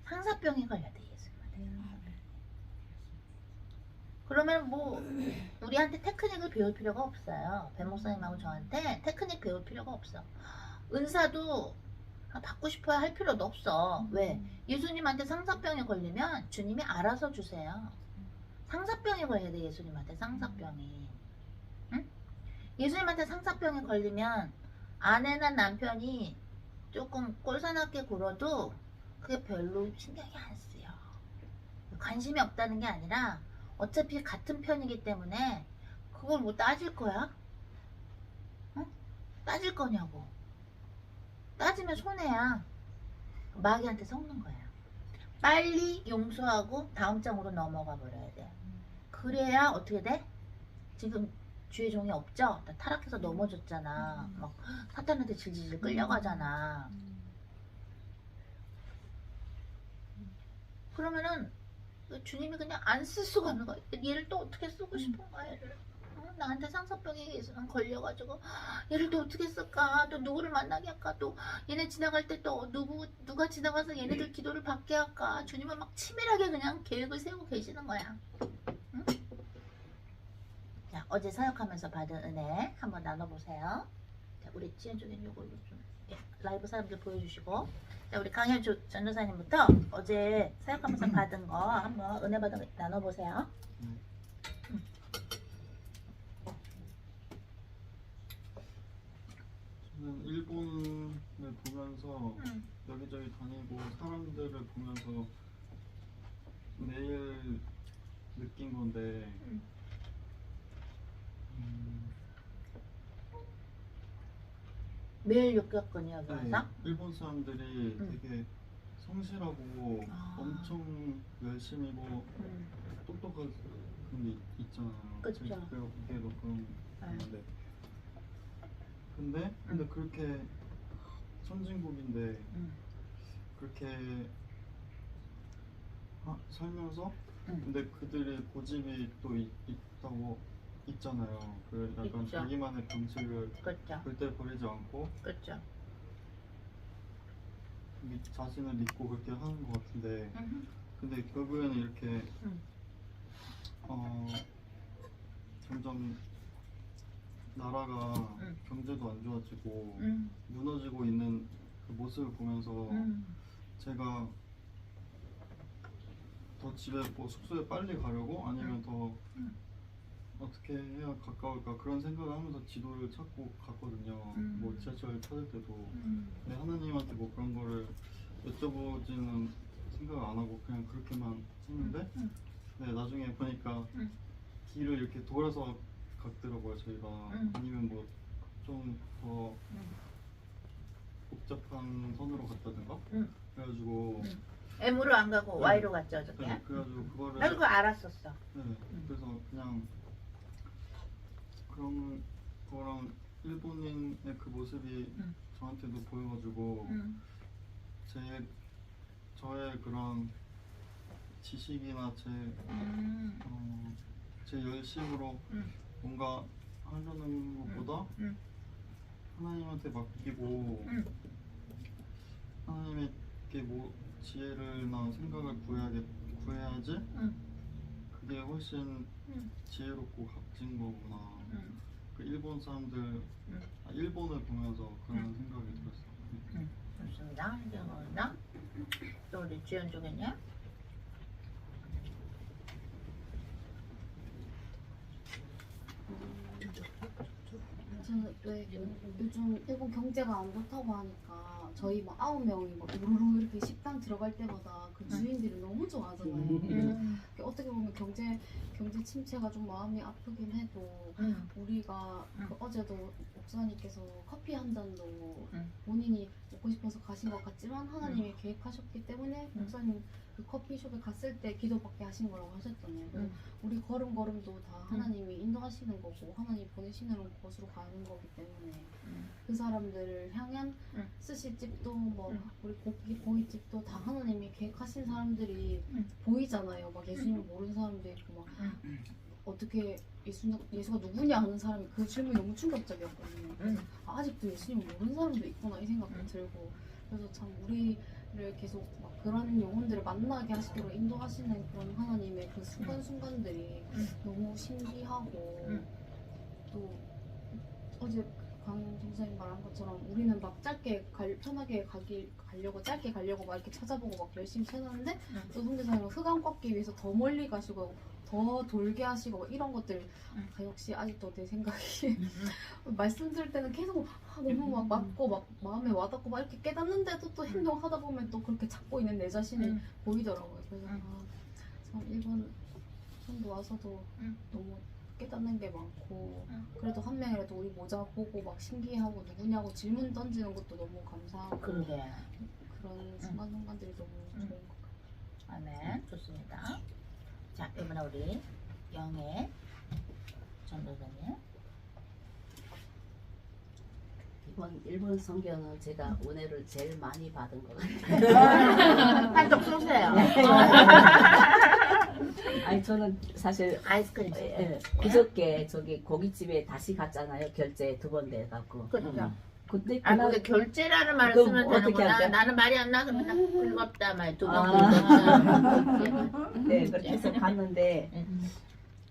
상사병이 걸려야 돼 예수님한테. 그러면 뭐 우리한테 테크닉을 배울 필요가 없어요. 배 목사님하고 저한테 테크닉 배울 필요가 없어. 은사도 받고 싶어야 할 필요도 없어. 왜? 예수님한테 상사병에 걸리면 주님이 알아서 주세요. 상사병에 걸려야 돼 예수님한테. 상사병이. 응? 예수님한테 상사병에 걸리면 아내나 남편이 조금 꼴사납게 굴어도 그게 별로 신경이 안 쓰여. 관심이 없다는 게 아니라 어차피 같은 편이기 때문에 그걸 뭐 따질 거야? 어? 따질 거냐고. 따지면 손해야. 마귀한테 섞는 거야. 빨리 용서하고 다음 장으로 넘어가 버려야 돼. 그래야 어떻게 돼? 지금 주의 종이 없죠? 나 타락해서 넘어졌잖아. 막 사탄한테 질질질 끌려가잖아. 그러면은 주님이 그냥 안 쓸 수가 없는 거야. 얘를 또 어떻게 쓰고 싶은 거야, 얘를. 나한테 상사병이 걸려가지고 얘를 또 어떻게 쓸까? 또 누구를 만나게 할까? 또 얘네 지나갈 때 또 누가 지나가서 얘네들 기도를 받게 할까? 주님은 막 치밀하게 그냥 계획을 세우고 계시는 거야. 응? 자, 어제 사역하면서 받은 은혜 한번 나눠보세요. 자, 우리 지연쪽엔 요걸로 좀 라이브 사람들 보여주시고, 자, 우리 강현 전도사님부터 어제 사역하면서 받은 거 한번 은혜 받은 거 나눠보세요. 저는 일본을 보면서 여기저기 다니고 사람들을 보면서 매일 느낀 건데 매일 느꼈거든요, 여기 네, 와서. 일본 사람들이 되게 성실하고 아. 엄청 열심히고 똑똑한 게 있잖아요. 그쵸. 그게도 그런 건데 근데 그렇게 선진국인데 그렇게 살면서 근데 그들의 고집이 또 있다고 있잖아요. 그 약간 있죠. 자기만의 방식을 그렇죠. 절대 버리지 않고 그렇죠. 자신을 믿고 그렇게 하는 것 같은데 근데 결국에는 이렇게 점점 나라가 경제도 안 좋아지고 무너지고 있는 그 모습을 보면서 제가 더 집에 뭐 숙소에 빨리 가려고 아니면 더 어떻게 해야 가까울까 그런 생각을 하면서 지도를 찾고 갔거든요. 뭐 지하철을 찾을 때도 근데 하나님한테 뭐 그런 거를 여쭤보지는 생각을 안 하고 그냥 그렇게만 했는데 네, 나중에 보니까 길을 이렇게 돌아서 갔더라고요. 저희가 아니면 뭐 좀 더 복잡한 선으로 갔다든가 그래가지고 M으로 안 가고 Y로 갔죠, 어저께. 네, 그래가지고 그거를 나도 그거 알았었어. 네, 그래서 그냥 그런 거랑 일본인의 그 모습이 저한테도 보여가지고 저의 그런 지식이나 제 열심으로 뭔가 하려는 것보다 하나님한테 맡기고 하나님에게 뭐 지혜를나 생각을 구해야지 그게 훨씬 지혜롭고 값진 거구나. 그 일본 사람들 일본을 보면서 그런 생각이 들었어요. 좋습니다. 이정원나 또 우리 주연 쪽엔요? 저는 왜 요즘 일본 경제가 안 좋다고 하니까 저희 막 9명이 막 우르르 이렇게 식당 들어갈 때마다 그 주인들이 너무 좋아하잖아요. 어떻게 보면 경제 침체가 좀 마음이 아프긴 해도 우리가 그 어제도 목사님께서 커피 한 잔도 본인이 먹고 싶어서 가신 것 같지만 하나님이 계획하셨기 때문에 목사님 그 커피숍에 갔을 때 기도받게 하신 거라고 하셨잖아요. 우리 걸음걸음도 다 하나님이 인도하시는 거고 하나님 보내시는 곳으로 가는 거기 때문에 그 사람들을 향한 스시집도 뭐 우리 고깃집도 다 하나님이 계획하신 사람들이 보이잖아요. 막 예수님을 모르는 사람도 있고 막 어떻게 예수가 누구냐 하는 사람이 그 질문이 너무 충격적이었거든요. 그래서 아직도 예수님을 모르는 사람도 있구나 이 생각도 들고 그래서 참 우리를 계속 막 그런 영혼들을 만나게 하시도록 인도하시는 그런 하나님의 그 순간순간들이 너무 신기하고 또 어제 강 전사님 말한 것처럼 우리는 막 편하게 가려고 짧게 가려고 막 이렇게 찾아보고 막 열심히 찾았는데 또 선교사님은 흑암 꺾기 위해서 더 멀리 가시고 더 돌게 하시고 이런 것들 역시 아직도 내 생각이 말씀 들을 때는 계속 너무 막 맞고 막 마음에 와닿고 막 이렇게 깨닫는데도 또 행동하다 보면 또 그렇게 찾고 있는 내 자신이 보이더라고요. 그래서 참 참 일본 선도 와서도 응. 너무 깨닫는 게 많고 응. 그래도 한 명이라도 우리 모자 보고 막 신기해하고 누구냐고 질문 던지는 것도 너무 감사하고 그러게. 그런 순간순간들이 너무 응. 좋은 것 같아요. 아멘. 좋습니다. 자, 이번에 우리 영애 전도사님. 이번 일본 성경은 제가 은혜를 제일 많이 받은 것 같아요. 한쪽 쏘세요. 아니 저는 사실 아이스크림. 그저께 저기 고깃집에 다시 갔잖아요. 결제 2번 돼갖고. 그렇죠. 근데 아, 그날 그게 결제라는 말을 그럼 쓰면 어떻게 되는구나. 할까? 나는 말이 안 나서 맨날 긁었다 말 두 번 아. 긁었다. 네 그렇게 해서 갔는데 응.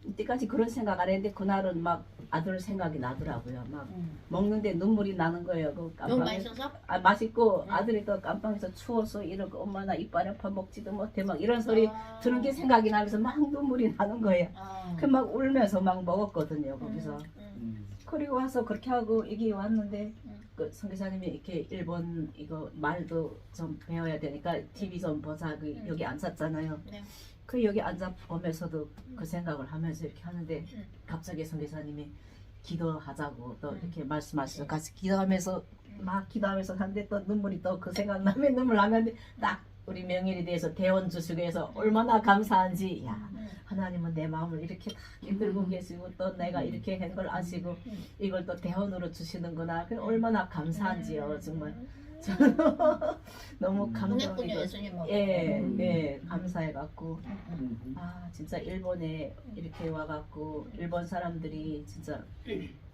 이때까지 그런 생각 안 했는데 그날은 막 아들 생각이 나더라고요. 막 먹는데 눈물이 나는 거예요. 그 너무 깜빵에 맛있어서? 맛있고 응. 아들이 또 깜빵에서 추워서 이러고 엄마 나 이빨 아파 먹지도 못해 막 이런 소리 아. 들은 게 생각이 나면서 막 눈물이 나는 거예요. 아. 그 막 울면서 막 먹었거든요 거기서. 응. 그리고 와서 그렇게 하고 여기 왔는데 응. 그 선교사님이 이렇게 일본 이거 말도 좀 배워야 되니까 TV 좀 보자 그 응. 여기 앉았잖아요. 네. 그 여기 앉아 보면서도 그 생각을 하면서 이렇게 하는데 응. 갑자기 선교사님이 기도하자고 또 응. 이렇게 말씀하셔서 같이 기도하면서 막 기도하면서 하는데 또 눈물이 또 그 생각나면 눈물 나면 딱 우리 명일에 대해서 대원 주시고 해서 얼마나 감사한지 야 하나님은 내 마음을 이렇게 다 힘들고 계시고 또 내가 이렇게 한 걸 아시고 이걸 또 대원으로 주시는구나 그 얼마나 감사한지요 정말 저는 너무 국내뿐이 감동이고 예수님 먹고. 예 감사해갖고 아 진짜 일본에 이렇게 와갖고 일본 사람들이 진짜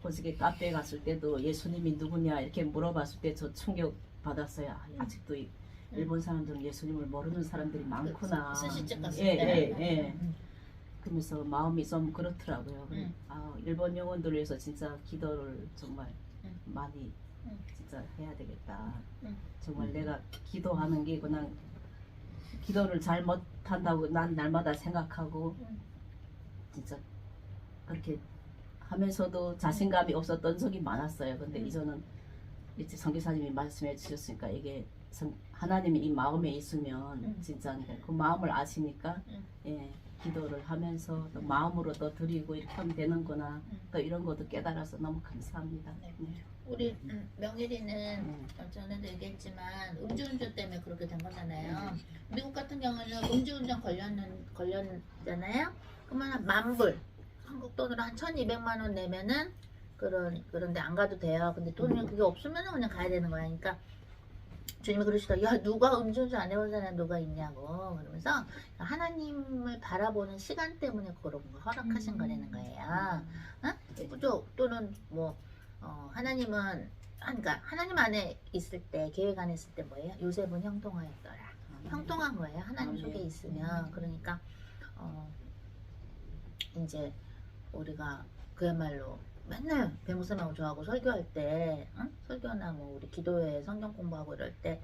보시게 카페에 갔을 때도 예수님이 누구냐 이렇게 물어봤을 때 저 충격 받았어요. 아직도 일본 사람들은 예수님을 모르는 사람들이 많구나. 스시집 갔을 예, 때. 예, 예. 그러면서 마음이 좀 그렇더라고요. 아, 일본 영혼들을 위해서 진짜 기도를 정말 많이 진짜 해야 되겠다. 정말 내가 기도하는 게 그냥 기도를 잘 못한다고 난 날마다 생각하고 진짜 그렇게 하면서도 자신감이 없었던 적이 많았어요. 근데 이제는 이제 선교사님이 말씀해 주셨으니까 이게 하나님이 이 마음에 있으면 진짜 그 마음을 아시니까 예, 기도를 하면서 또 마음으로 또 드리고 이렇게 하면 되는구나 또 이런 것도 깨달아서 너무 감사합니다. 네. 네. 우리 명일이는 전에도 얘기했지만 음주운전 때문에 그렇게 된 거잖아요. 미국 같은 경우는 음주운전 걸렸잖아요. 그러면 한 10,000불 한국 돈으로 한 1,200만 원 내면은 그런데 안 가도 돼요. 근데 돈이 그게 없으면 그냥 가야 되는 거야. 그러니까 주님이 그러시더라고요. 야 누가 음주운전 안 해본 사람 누가 있냐고 그러면서 하나님을 바라보는 시간 때문에 그런 거 허락하신 거라는 거예요. 어? 또는 뭐 하나님은 그러니까 하나님 안에 있을 때 계획 안에 있을 때 뭐예요? 요셉은 형통하였더라. 형통한 거예요. 하나님 속에 있으면. 그러니까 이제 우리가 그야말로 맨날 배목사님하고 저하고 설교할 때 설교나 뭐 우리 기도회 성경 공부하고 이럴 때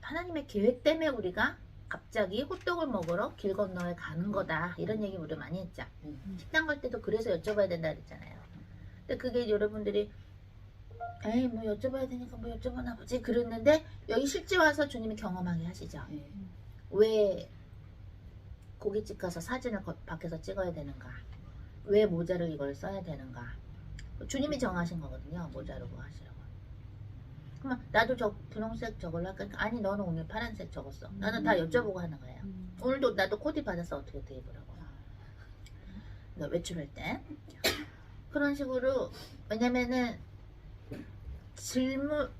하나님의 계획 때문에 우리가 갑자기 호떡을 먹으러 길 건너에 가는 거다 이런 얘기 우리 많이 했죠. 식당 갈 때도 그래서 여쭤봐야 된다 그랬잖아요. 근데 그게 여러분들이 에이 뭐 여쭤봐야 되니까 뭐 여쭤보나 보지 그랬는데 여기 실제 와서 주님이 경험하게 하시죠. 왜 고깃집 가서 사진을 밖에서 찍어야 되는가? 왜 모자를 이걸 써야 되는가? 주님이 정하신 거거든요. 모자로 뭐 하시라고. 그러면 나도 저 분홍색 저걸로 할까? 아니 너는 오늘 파란색 적었어. 나는 다 여쭤보고 하는 거예요. 오늘도 나도 코디 받아서 어떻게 입으라고. 외출할 때. 그런 식으로 왜냐면은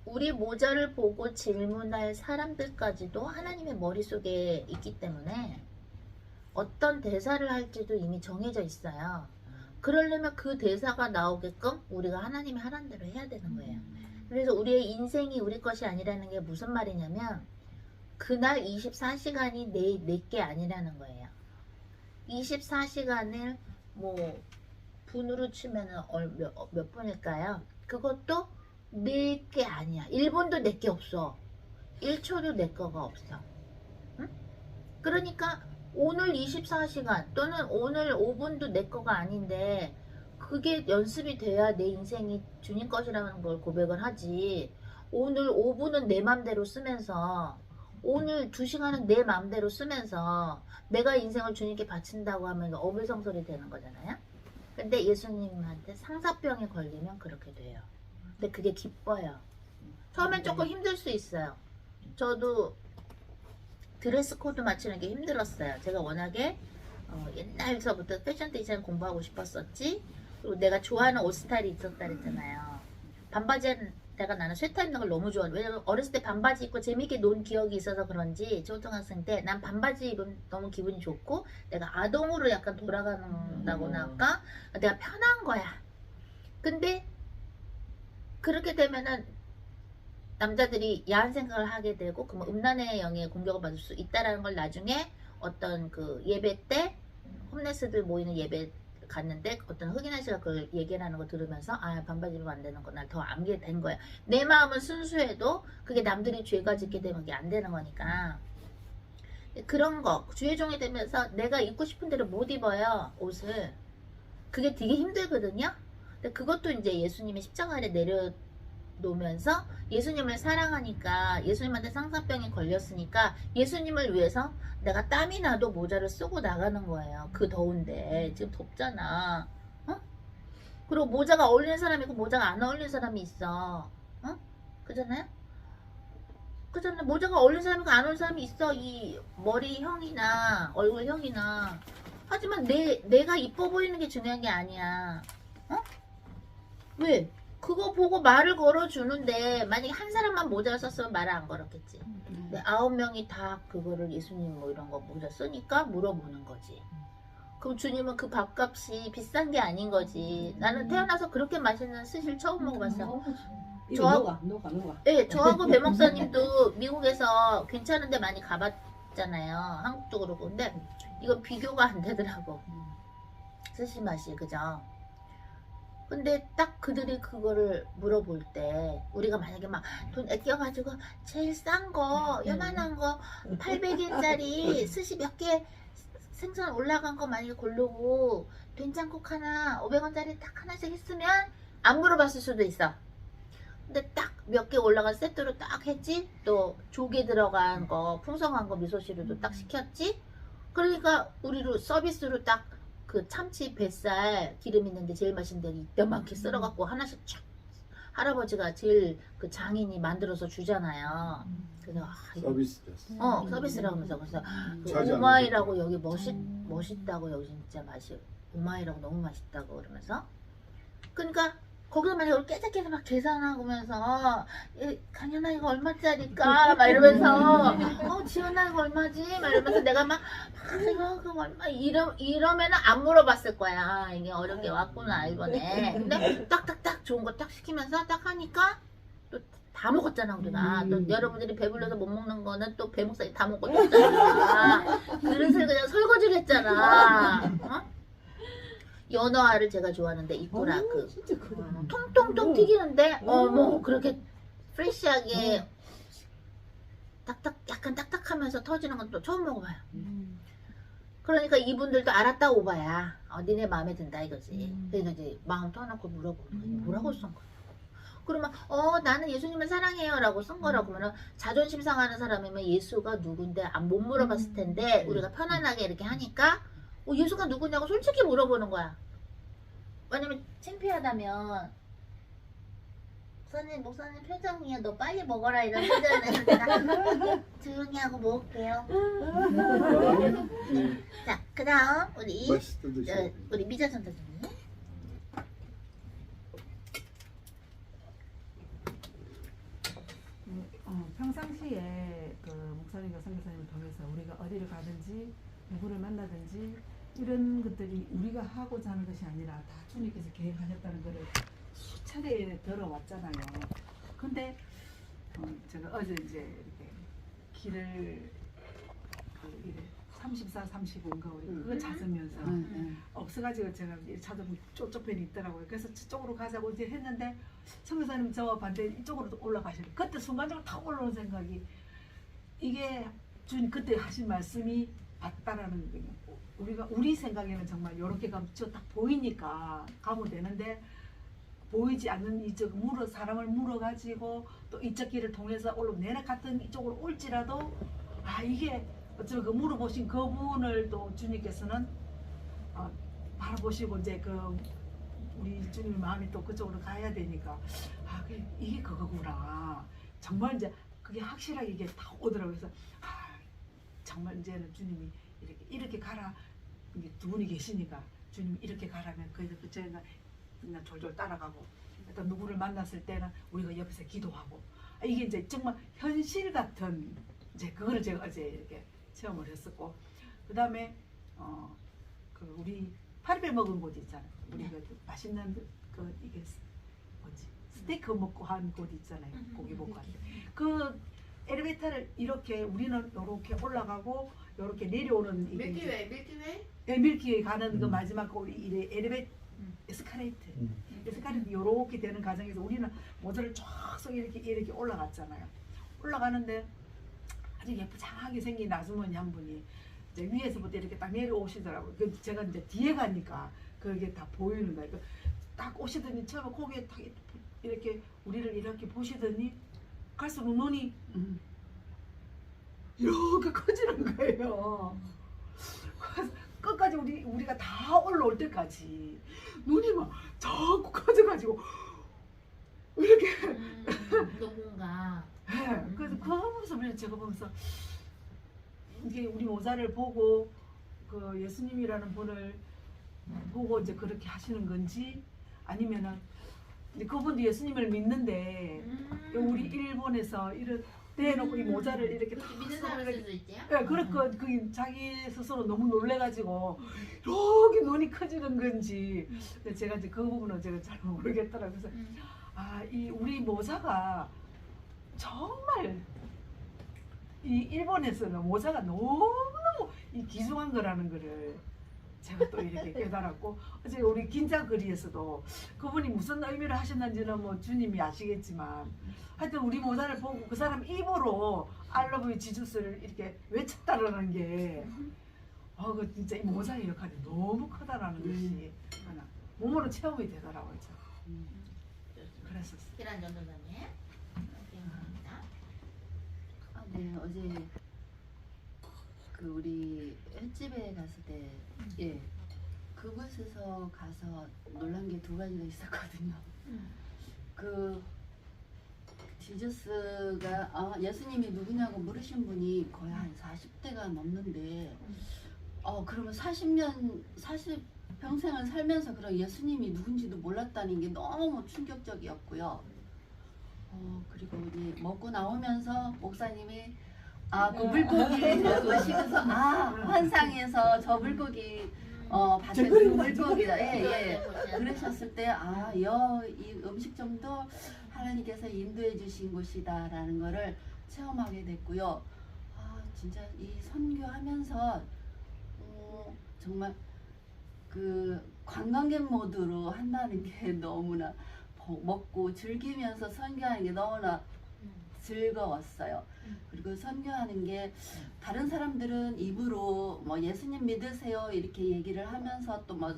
우리 모자를 보고 질문할 사람들까지도 하나님의 머릿속에 있기 때문에 어떤 대사를 할지도 이미 정해져 있어요. 그러려면 그 대사가 나오게끔 우리가 하나님이 하라는 대로 해야 되는 거예요. 그래서 우리의 인생이 우리 것이 아니라는 게 무슨 말이냐면 그날 24시간이 내게 아니라는 거예요. 24시간을 뭐 분으로 치면 몇 분일까요? 그것도 내 게 아니야. 1분도 내 게 없어. 1초도 내 거가 없어. 응? 그러니까 오늘 24시간 또는 오늘 5분도 내 거가 아닌데 그게 연습이 돼야 내 인생이 주님 것이라는 걸 고백을 하지. 오늘 5분은 내 맘대로 쓰면서 오늘 2시간은 내 마음대로 쓰면서 내가 인생을 주님께 바친다고 하면 어불성설이 되는 거잖아요. 근데 예수님한테 상사병에 걸리면 그렇게 돼요. 근데 그게 기뻐요. 처음엔 조금 힘들 수 있어요. 저도 드레스 코드 맞추는 게 힘들었어요. 제가 워낙에 옛날서부터 패션 디자인 공부하고 싶었었지. 그리고 내가 좋아하는 옷 스타일이 있었다 그랬잖아요. 반바지에다가 나는 쇠타 입는 걸 너무 좋아해. 왜냐면 어렸을 때 반바지 입고 재밌게 논 기억이 있어서 그런지 초등학생 때 난 반바지 입으면 너무 기분이 좋고 내가 아동으로 약간 돌아간다고나 할까? 내가 편한 거야. 근데 그렇게 되면은 남자들이 야한 생각을 하게 되고 그러면 음란의 영에 공격을 받을 수 있다라는 걸 나중에 어떤 그 예배 때 홈레스들 모이는 예배 갔는데 어떤 흑인 아저씨가 그걸 얘기하는 거 들으면서 아 반바지 입으면 안 되는 거 날 더 알게 된 거야. 내 마음은 순수해도 그게 남들이 죄가 짓게 되면 그게 안 되는 거니까 그런 거 주의 종이 되면서 내가 입고 싶은 대로 못 입어요 옷을. 그게 되게 힘들거든요. 근데 그것도 이제 예수님의 십자가 아래 내려놓으면서 예수님을 사랑하니까 예수님한테 상사병이 걸렸으니까 예수님을 위해서 내가 땀이 나도 모자를 쓰고 나가는 거예요. 그 더운데 지금 덥잖아. 어? 그리고 모자가 어울리는 사람이 있고 모자가 안 어울리는 사람이 있어. 어? 그잖아요? 그잖아요. 모자가 어울리는 사람이고 안 어울리는 사람이 있어. 이 머리형이나 얼굴형이나. 하지만 내가 이뻐 보이는 게 중요한 게 아니야. 어? 왜? 그거 보고 말을 걸어주는데 만약에 한 사람만 모자를 썼으면 말을 안 걸었겠지. 근데 9명이 다 그거를 예수님 뭐 이런 거 모자 쓰니까 물어보는 거지. 그럼 주님은 그 밥값이 비싼 게 아닌 거지. 나는 태어나서 그렇게 맛있는 스실 처음 먹어봤어. 녹아. 네, 저하고 배 목사님도 미국에서 괜찮은 데 많이 가봤잖아요. 한국도 그렇고. 근데 이거 비교가 안 되더라고. 스실 맛이, 그죠? 근데 딱 그들이 그거를 물어볼 때 우리가 만약에 막 돈 아껴가지고 제일 싼 거 요만한 거 800엔짜리 스시 몇 개 생선 올라간 거 만약에 고르고 된장국 하나 500원짜리 딱 하나씩 했으면 안 물어봤을 수도 있어. 근데 딱 몇 개 올라간 세트로 딱 했지. 또 조개 들어간 거 풍성한 거 미소시루도 딱 시켰지. 그러니까 우리로 서비스로 딱 그 참치 뱃살 기름 있는데 제일 맛있는 데 이따만하게 썰어갖고 하나씩 쫙 할아버지가 제일 그 장인이 만들어서 주잖아요. 그래서 서비스였어. 서비스라고 하면서 그래서 그 자주 안 오마이라고 여기 멋있다고 여기 진짜 맛이 오마이라고 너무 맛있다고 그러면서 그러니까 거기서 만약에 우리 깨작깨작 막 계산하면서 강연아 이거 얼마짜리까 막 이러면서 지연아 이거 얼마지 막 이러면서 내가 막 이거 얼마 이러면은 안 물어봤을 거야. 이게 어렵게 왔구나 이번에. 근데 딱딱딱 좋은 거 딱 시키면서 딱 하니까 또 다 먹었잖아 우리가. 또 여러분들이 배불러서 못 먹는 거는 또 배 목살이 다 먹고 떴잖아. 그릇을 그냥 설거지를 했잖아. 어? 연어알을 제가 좋아하는데 이꼬라 그 통통통 튀기는데 뭐 그렇게 프레시하게 딱딱 약간 딱딱하면서 터지는 건 또 처음 먹어봐요. 그러니까 이분들도 알았다 오바야. 니네 마음에 든다 이거지. 그래서 이제 마음 터놓고 물어보는 거지. 뭐라고 쓴 거야? 그러면 나는 예수님을 사랑해요 라고 쓴 거라고 그러면 자존심 상하는 사람이면 예수가 누군데 못 물어봤을 텐데 우리가 편안하게 이렇게 하니까 예수가 누구냐고 솔직히 물어보는 거야. 왜냐면 창피하다면 목사님 표정이야 너 빨리 먹어라 이런 표정을 내가 조용히 하고 먹을게요. 자 그다음 우리 미자 선생님. 평상시에 그 목사님과 선교사님을 통해서 우리가 어디를 가든지 누구를 만나든지 이런 것들이 우리가 하고자 하는 것이 아니라 다 주님께서 계획하셨다는 것을 수차례 들어왔잖아요. 근데 제가 어제 이제 이렇게 길을 34, 35인가 우리 그거 찾으면서 없어가지고 제가 찾아보면 쪽쪽편이 있더라고요. 그래서 저쪽으로 가자고 이제 했는데 선교사님 저와 반대 이쪽으로 올라가시는 그때 순간적으로 탁 올라오는 생각이 이게 주님 그때 하신 말씀이 맞다라는 거예요. 우리 생각에는 정말 이렇게 가면 딱 보이니까 가면 되는데 보이지 않는 이쪽 사람을 물어가지고 또 이쪽 길을 통해서 내내 같은 이쪽으로 올지라도 이게 어쩌면 그 물어보신 그분을 또 주님께서는 바라보시고 이제 우리 주님 마음이 또 그쪽으로 가야 되니까 이게 그거구나. 정말 이제 그게 확실하게 이게 다 오더라고요. 그래서 정말 이제는 주님이 이렇게 가라. 이게 두 분이 계시니까 주님 이렇게 가라면 저희가 그냥 졸졸 따라가고 일단 누구를 만났을 때는 우리가 옆에서 기도하고 이게 이제 정말 현실 같은 이제 그거를 제가 어제 이렇게 체험을 했었고 그 다음에 우리 파리배 먹은 곳 있잖아요. 우리 맛있는 이게 뭐지 스테이크 먹고 한 곳 있잖아요. 고기 먹고 한 그 엘리베이터를 이렇게 우리는 이렇게 올라가고 이렇게 내려오는 밀키웨이? 네, 밀키웨이 가는 그 마지막 우리 에스카레이터 이렇게 되는 과정에서 우리는 모델을 쫙 이렇게 올라갔잖아요. 올라가는데 아주 예쁘장하게 생긴 아주머니 한 분이 이제 위에서부터 이렇게 딱 내려오시더라고요. 제가 이제 뒤에 가니까 그게 다 보이는 거예요. 딱 오시더니 처음에 고개 딱 이렇게 우리를 이렇게 보시더니 갈수록 눈이 이렇게 커지는 거예요. 그래서 끝까지 우리가 다 올라올 때까지 눈이 막 자꾸 커져가지고 이렇게 뭔가 그래서 그 모습을 제가 보면서 이게 우리 모자를 보고 그 예수님이라는 분을 보고 이제 그렇게 하시는 건지 아니면은 그분도 예수님을 믿는데 우리 일본에서 이런 대놓고 이 모자를 이렇게 믿는 사람일 수도 있지요? 네, 그렇고 그 자기 스스로 너무 놀래가지고 이렇게 눈이 커지는 건지 제가 이제 그 부분은 제가 잘 모르겠더라고요. 그래서 이 우리 모자가 정말 이 일본에서는 모자가 너무너무 이 귀중한 거라는 거를 제가 또 이렇게 깨달았고 어제 우리 긴자거리에서도 그분이 무슨 의미를 하셨는지는 뭐 주님이 아시겠지만 하여튼 우리 모자를 보고 그 사람 입으로 I love you 지주스를 이렇게 외쳤다라는 게 그 진짜 이 모자의 역할이 너무 크다라는 것이 하나 몸으로 체험이 되더라고요. 그랬었어요. 계란 전도사님 감사합니다. 네, 어제 우리 횟집에 갔을 때 그곳에서 가서 놀란 게 두 가지가 있었거든요. 지저스가 예수님이 누구냐고 물으신 분이 거의 한 40대가 넘는데 그러면 40평생을 살면서 그런 예수님이 누군지도 몰랐다는 게 너무 충격적이었고요. 그리고 이제 먹고 나오면서 목사님이 그 물고기를 보시면서 환상에서 저 물고기 밭에 그 물고기다. 그러셨을 때 이 음식점도 하나님께서 인도해 주신 곳이다라는 거를 체험하게 됐고요. 진짜 이 선교하면서 정말 그 관광객 모드로 한다는 게 너무나 먹고 즐기면서 선교하는 게 너무나 즐거웠어요. 그리고 선교하는 게 다른 사람들은 입으로 뭐 예수님 믿으세요 이렇게 얘기를 하면서 또 뭐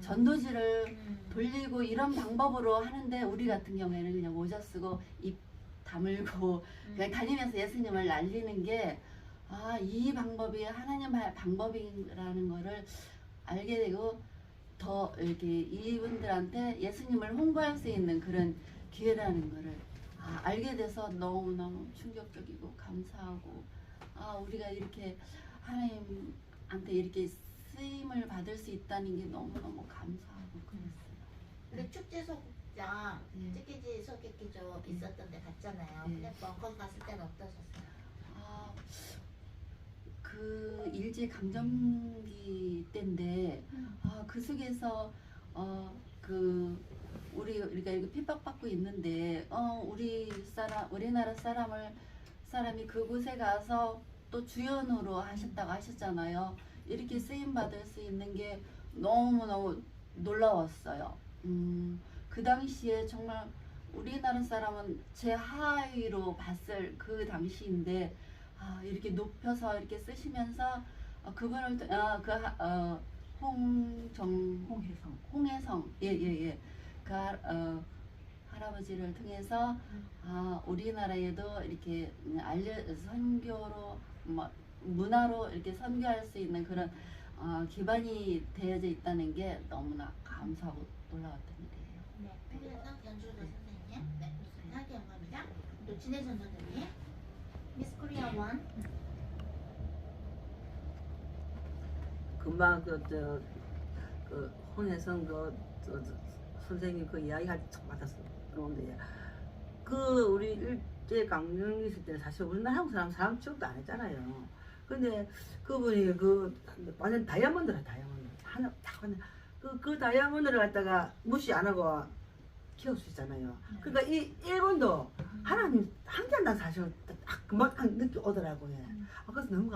전도지를 돌리고 이런 방법으로 하는데 우리 같은 경우에는 그냥 모자 쓰고 입 다물고 그냥 다니면서 예수님을 날리는 게 이 방법이 하나님 방법이라는 거를 알게 되고 더 이렇게 이분들한테 예수님을 홍보할 수 있는 그런 기회라는 거를 알게 돼서 너무너무 충격적이고 감사하고 우리가 이렇게 하나님한테 이렇게 쓰임을 받을 수 있다는 게 너무너무 감사하고 그랬어요. 우리 축제 소극장 찌개지 소개기조 있었던 데 갔잖아요. 근데 거기 갔을 때는 어떠셨어요? 그 일제 강점기 때인데 그 속에서 우리가 이렇게 핍박받고 있는데 우리나라 사람이 그곳에 가서 또 주연으로 하셨다고 하셨잖아요. 이렇게 쓰임 받을 수 있는 게 너무너무 놀라웠어요. 그 당시에 정말 우리나라 사람은 제 하위로 봤을 그 당시인데 이렇게 높여서 이렇게 쓰시면서 그분을 홍혜성 할아버지를 통해서 우리나라에도 이렇게 선교로 문화로 이렇게 선교할 수 있는 그런 기반이 되어져 있다는 게 너무나 감사하고 놀라웠던 일이에요. 네. 그래서 연주도 선생님, 네, 하게 영감이랑 또 진혜선 선생님, 미스 코리아 원. 금방 홍혜성 선생님 그 이야기가 참 맞았어. 그런데 우리 일제 강령 있을 때는 사실 우리나라 한국 사람 취업도 안 했잖아요. 근데 그분이 완전 다이아몬드라 다이아몬드 하나 딱 그 다이아몬드를 갖다가 무시 안 하고 키울 수 있잖아요. 그러니까 이 일본도 하나님 한계한다는 사실 금방 느끼 오더라고요. 그래서 너무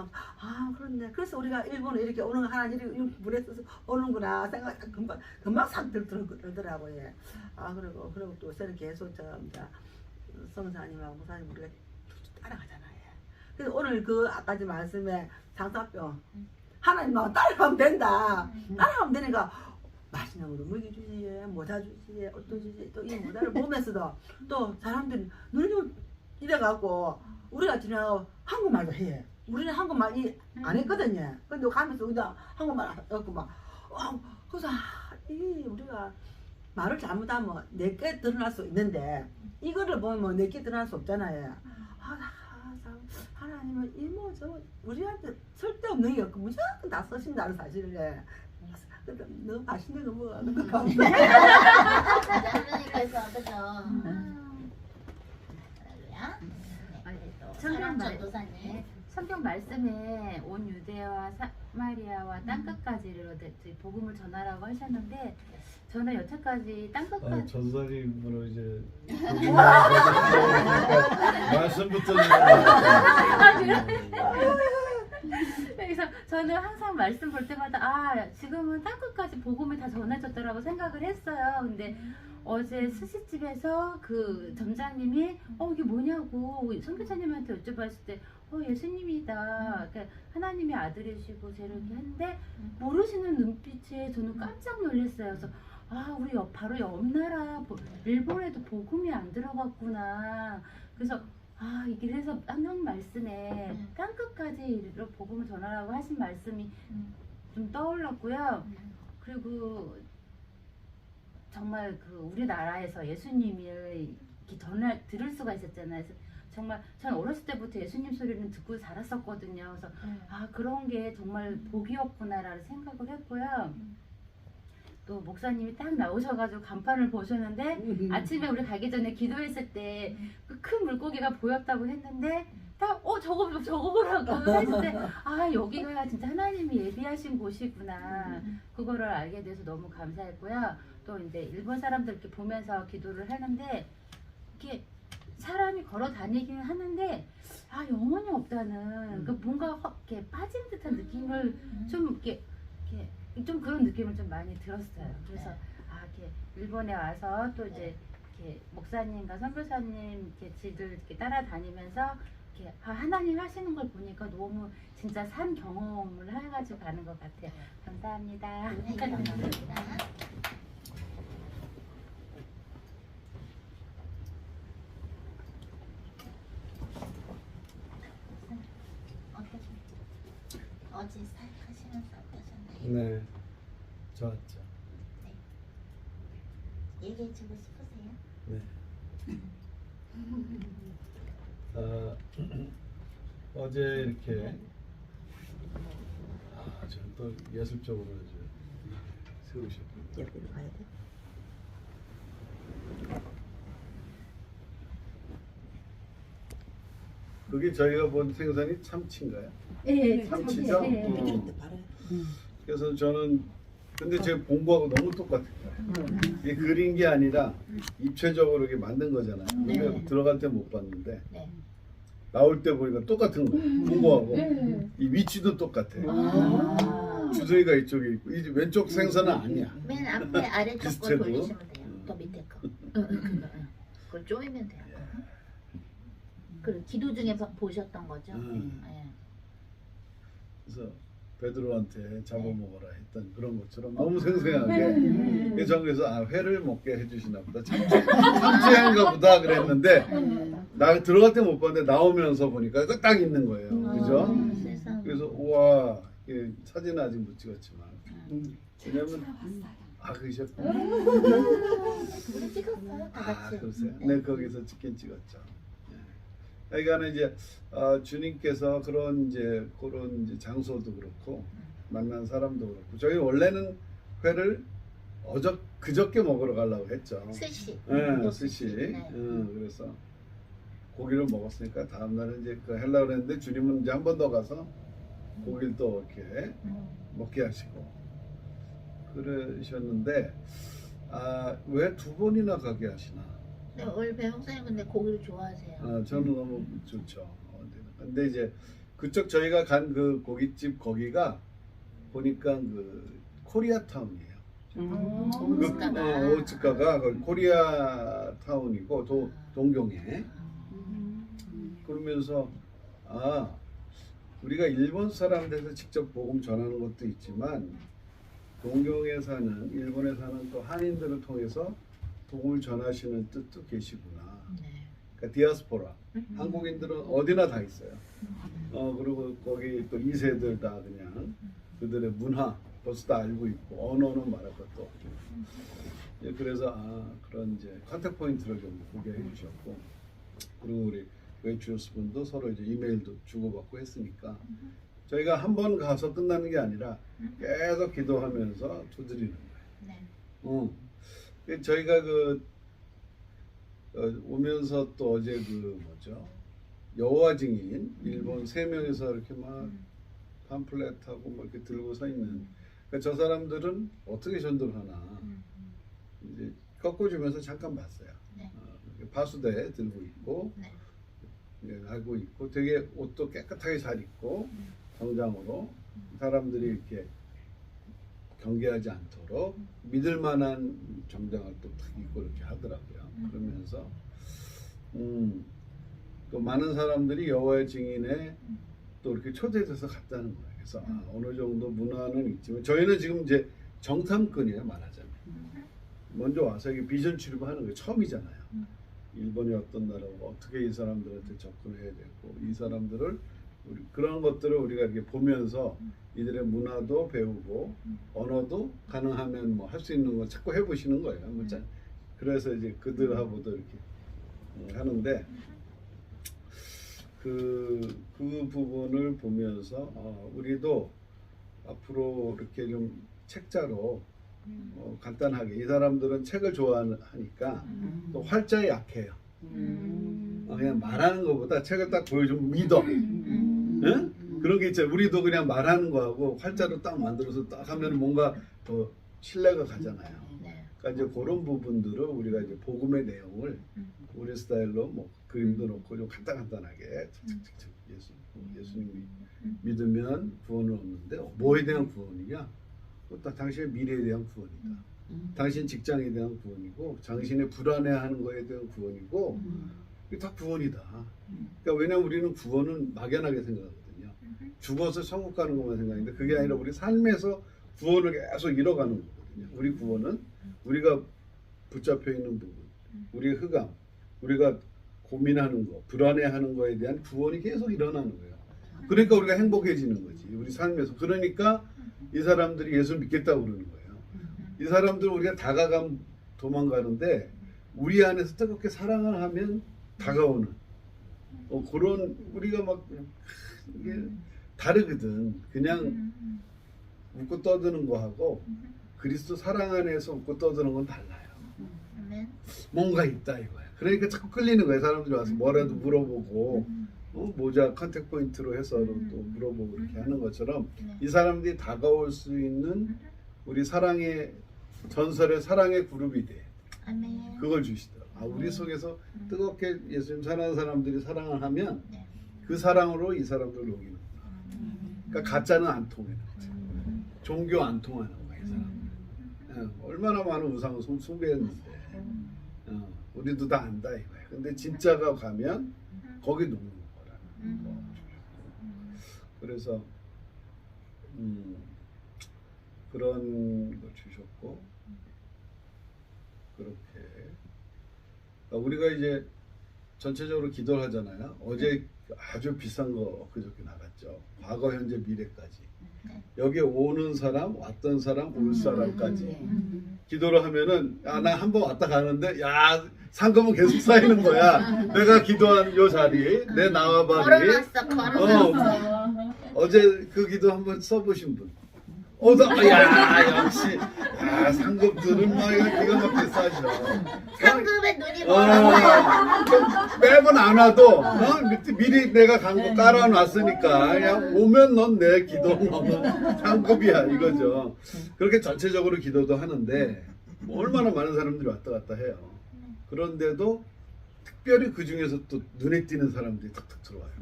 그렇네. 그래서 우리가 일본에 이렇게 오는 거 하나님 이렇게 물에 써서 오는구나 생각 금방 싹 들더라고요. 그리고 또 저는 계속 성사님하고 목사님 우리가 따라가잖아요. 그래서 오늘 아까 말씀에 장사병 하나님하고 따라가면 된다. 따라가면 되니까 맛있는 거로 먹여주지, 모자 주지, 옷도 주지. 또 이 모자를 보면서도 또 사람들이 눈이 이래갖고 우리가 지나고 한국말도 해. 우리는 한국말 안 했거든요. 근데 가면서 우리가 한국말 하고 그래서 우리가 말을 잘못하면 내게 드러날 수 있는데 이거를 보면 내게 드러날 수 없잖아요. 하나님은 우리한테 쓸데없는 게 없고 무조건 다 쓰신다는 사실을. 너무 맛있는 거 먹어. 하나님께서 그죠. 성경 말씀에 온 유대와 사마리아와 땅끝까지로 복음을 전하라고 하셨는데 저는 여태까지 땅끝까지 전사님으로 이제 말씀부터 그래서 저는 항상 말씀 볼 때마다 지금은 땅끝까지 복음이 다 전해졌더라고 생각을 했어요. 근데 어제 스시집에서 그 점장님이 이게 뭐냐고 선교사님한테 여쭤봤을 때 예수님이다. 그러니까 하나님의 아들이시고 이렇게 했는데 모르시는 눈빛에 저는 깜짝 놀랐어요. 그래서 우리 바로 옆 나라 일본에도 복음이 안 들어갔구나. 그래서 이게 그래서 하나님 말씀에 땅끝까지 복음을 전하라고 하신 말씀이 좀 떠올랐고요. 그리고 정말 우리나라에서 예수님을 이렇게 들을 수가 있었잖아요. 그래서 정말 전 어렸을 때부터 예수님 소리는 듣고 자랐었거든요. 그래서 그런 게 정말 복이었구나라는 생각을 했고요. 또 목사님이 딱 나오셔가지고 간판을 보셨는데 아침에 우리 가기 전에 기도했을 때 그 큰 물고기가 보였다고 했는데 딱 저거 보라고 했을 때 여기가 진짜 하나님이 예비하신 곳이구나 그거를 알게 돼서 너무 감사했고요. 또 이제 일본 사람들 이렇게 보면서 기도를 하는데 이렇게 사람이 걸어 다니기는 하는데 영혼이 없다는 뭔가 이렇게 빠진 듯한 느낌을 좀 이렇게 좀 그런 느낌을 좀 많이 들었어요. 그래서 이렇게 일본에 와서 또 이제 이렇게 목사님과 선교사님 이렇게 지들 이렇게 따라다니면서 이렇게 하나님 하시는 걸 보니까 너무 진짜 산 경험을 해가지고 가는 것 같아요. 감사합니다. 네, 감사합니다. 어제 사역하시면서 어떠셨나요? 네, 좋았죠. 얘기해주고 싶으세요? 네. 어제 이렇게 저는 또 예술적으로 세우셨군요. 여기로 가야 돼. 그게 저희가 본 생선이 참치인가요? 네, 참치죠? 그래서 저는 근데 제가 공부하고 너무 똑같은 거예요. 이게 그린 게 아니라 입체적으로 이렇게 만든 거잖아요. 근데 들어갈 때 못 봤는데 나올 때 보니까 똑같은 거예요. 공부하고 이 위치도 똑같아요. 주둥이가 이쪽에 있고 이 왼쪽 생선은 아니야. 맨 앞에 아래쪽 걸 비슷해도. 돌리시면 돼요. 더 밑에 거. 그걸 쪼이면 돼요. 그 기도 중에 보셨던 거죠? 그래서 베드로한테 잡아먹어라 했던 그런 것처럼 너무 생생하게 그래서 저는 그래서 아 회를 먹게 해주시나 보다 참치인가 보다 그랬는데 나 들어갈 때 못 봤는데 나오면서 보니까 딱 있는 거예요. 그죠? 세상에. 그래서 우와 사진은 아직 못 찍었지만 왜냐면 아 그러셨구나. 우리 찍었어요, 다 아 같이. 그러세요? 네 거기서 찍긴 찍었죠. 그러니까 이제 주님께서 그런 이제 장소도 그렇고 만난 사람도 그렇고 저희 원래는 회를 그저께 먹으러 가려고 했죠. 스시. 네, 스시. 네. 그래서 고기를 먹었으니까 다음 날은 이제 그 하려고 했는데 주님은 이제 한 번 더 가서 고기를 또 이렇게 먹게 하시고 그러셨는데 왜 두 번이나 가게 하시나? 네, 원래 배 목사님 근데 고기를 좋아하세요. 저는 너무 좋죠. 근데 이제 그쪽 저희가 간 그 고깃집 거기가 보니까 그 코리아타운이에요. 오츠카가 코리아 타운이고 동경에 그러면서 우리가 일본 사람들에서 직접 복음 전하는 것도 있지만 동경에 사는 일본에 사는 또 한인들을 통해서 복음을 전하시는 뜻도 계시구나. 그러니까 디아스포라 한국인들은 어디나 다 있어요. 그리고 거기 또 2세들 다 그냥 그들의 문화 벌써 다 알고 있고 언어는 말할 것도 없고 그래서 그런 이제 컨택 포인트를 좀 보게 해주셨고 그리고 우리 웨이트러스 분도 서로 이제 이메일도 주고받고 했으니까 저희가 한 번 가서 끝나는 게 아니라 계속 기도하면서 두드리는 거예요. 저희가 오면서 또 어제 여호와 증인 일본 3명이서 이렇게 막 팜플렛하고 뭐 이렇게 들고 서 있는 그러니까 저 사람들은 어떻게 전도를 하나 이제 꺾어주면서 잠깐 봤어요. 바수대 들고 있고 하고 있고 되게 옷도 깨끗하게 잘 입고 정장으로 사람들이 이렇게 경계하지 않도록 믿을 만한 정장을 또 딱 입고 이렇게 하더라고요. 그러면서 또 많은 사람들이 여호와의 증인에 또 이렇게 초대돼서 갔다는 거예요. 그래서 어느 정도 문화는 있지만 저희는 지금 이제 정탐꾼이에요, 말하자면. 먼저 와서 이게 비전 출입하는 거예요. 처음이잖아요. 일본이 어떤 나라고 어떻게 이 사람들한테 접근해야 되고 이 사람들을 그런 것들을 우리가 이렇게 보면서 이들의 문화도 배우고 언어도 가능하면 뭐 할 수 있는 거 자꾸 해보시는 거예요. 그래서 이제 그들하고도 이렇게 하는데 그 부분을 보면서 우리도 앞으로 이렇게 좀 책자로 간단하게 이 사람들은 책을 좋아하니까 또 활자에 약해요. 그냥 말하는 것보다 책을 딱 보여주면 믿어. 응? 그런 게 있잖아요. 우리도 그냥 말하는 거하고 활자로 딱 만들어서 딱 하면 뭔가 더 신뢰가 가잖아요. 그러니까 이제 그런 부분들을 우리가 이제 복음의 내용을 우리 스타일로 뭐 그림도 넣고 좀 간단하게 착착착착 예수님이 믿으면 구원은 없는데 뭐에 대한 구원이냐? 딱 당신의 미래에 대한 구원이다. 당신 직장에 대한 구원이고 당신의 불안해하는 거에 대한 구원이고 이게 다 구원이다. 그러니까 왜냐면 우리는 구원은 막연하게 생각하거든요. 죽어서 천국 가는 것만 생각하는데 그게 아니라 우리 삶에서 구원을 계속 이뤄가는 거거든요. 우리 구원은 우리가 붙잡혀 있는 부분, 우리의 흑암, 우리가 고민하는 거, 불안해하는 거에 대한 구원이 계속 일어나는 거예요. 그러니까 우리가 행복해지는 거지. 우리 삶에서. 그러니까 이 사람들이 예수를 믿겠다고 그러는 거예요. 이 사람들 우리가 다가가면 도망가는데 우리 안에서 뜨겁게 사랑을 하면 다가오는 그런 우리가 막 이게 다르거든. 그냥 웃고 떠드는 거하고 그리스도 사랑 안에서 웃고 떠드는 건 달라요. 뭔가 있다 이거야. 그러니까 자꾸 끌리는 거예요. 사람들이 와서 뭐라도 물어보고 모자 컨택 포인트로 해서 또 물어보고 이렇게 하는 것처럼 이 사람들이 다가올 수 있는 우리 사랑의 전설의 사랑의 그룹이 돼. 그걸 주시더라고요. 우리 속에서 뜨겁게 예수님 사랑하는 사람들이 사랑을 하면 그 사랑으로 이 사람들을 녹이는구나. 그러니까 가짜는 안 통해요. 종교 안 통하는 거야. 이 사람. 얼마나 많은 우상을 숭배했는데 우리도 다 안다 이거야. 근데 진짜가 가면 거기 녹는 거라는 거. 그래서 그런 거 주셨고 그렇게 우리가 이제 전체적으로 기도를 하잖아요. 어제 아주 비싼 거 그저께 나갔죠. 과거, 현재, 미래까지. 여기 오는 사람, 왔던 사람, 올 사람까지 기도를 하면은 나 한 번 왔다 가는데 야 상금은 계속 쌓이는 거야. 내가 기도한 요 자리, 내 나와바리. 걸어놨어. 어제 그 기도 한번 써보신 분. 야 역시 상급들은 막 기가 막히게 싸죠. 상급에 눈이 멀어서요. 매번 안 와도 미리 내가 간 거 깔아놨으니까 그냥 오면 넌 내 기도 너는 상급이야 이거죠. 그렇게 전체적으로 기도도 하는데 얼마나 많은 사람들이 왔다 갔다 해요. 그런데도 특별히 그 중에서 또 눈에 띄는 사람들이 탁탁 들어와요.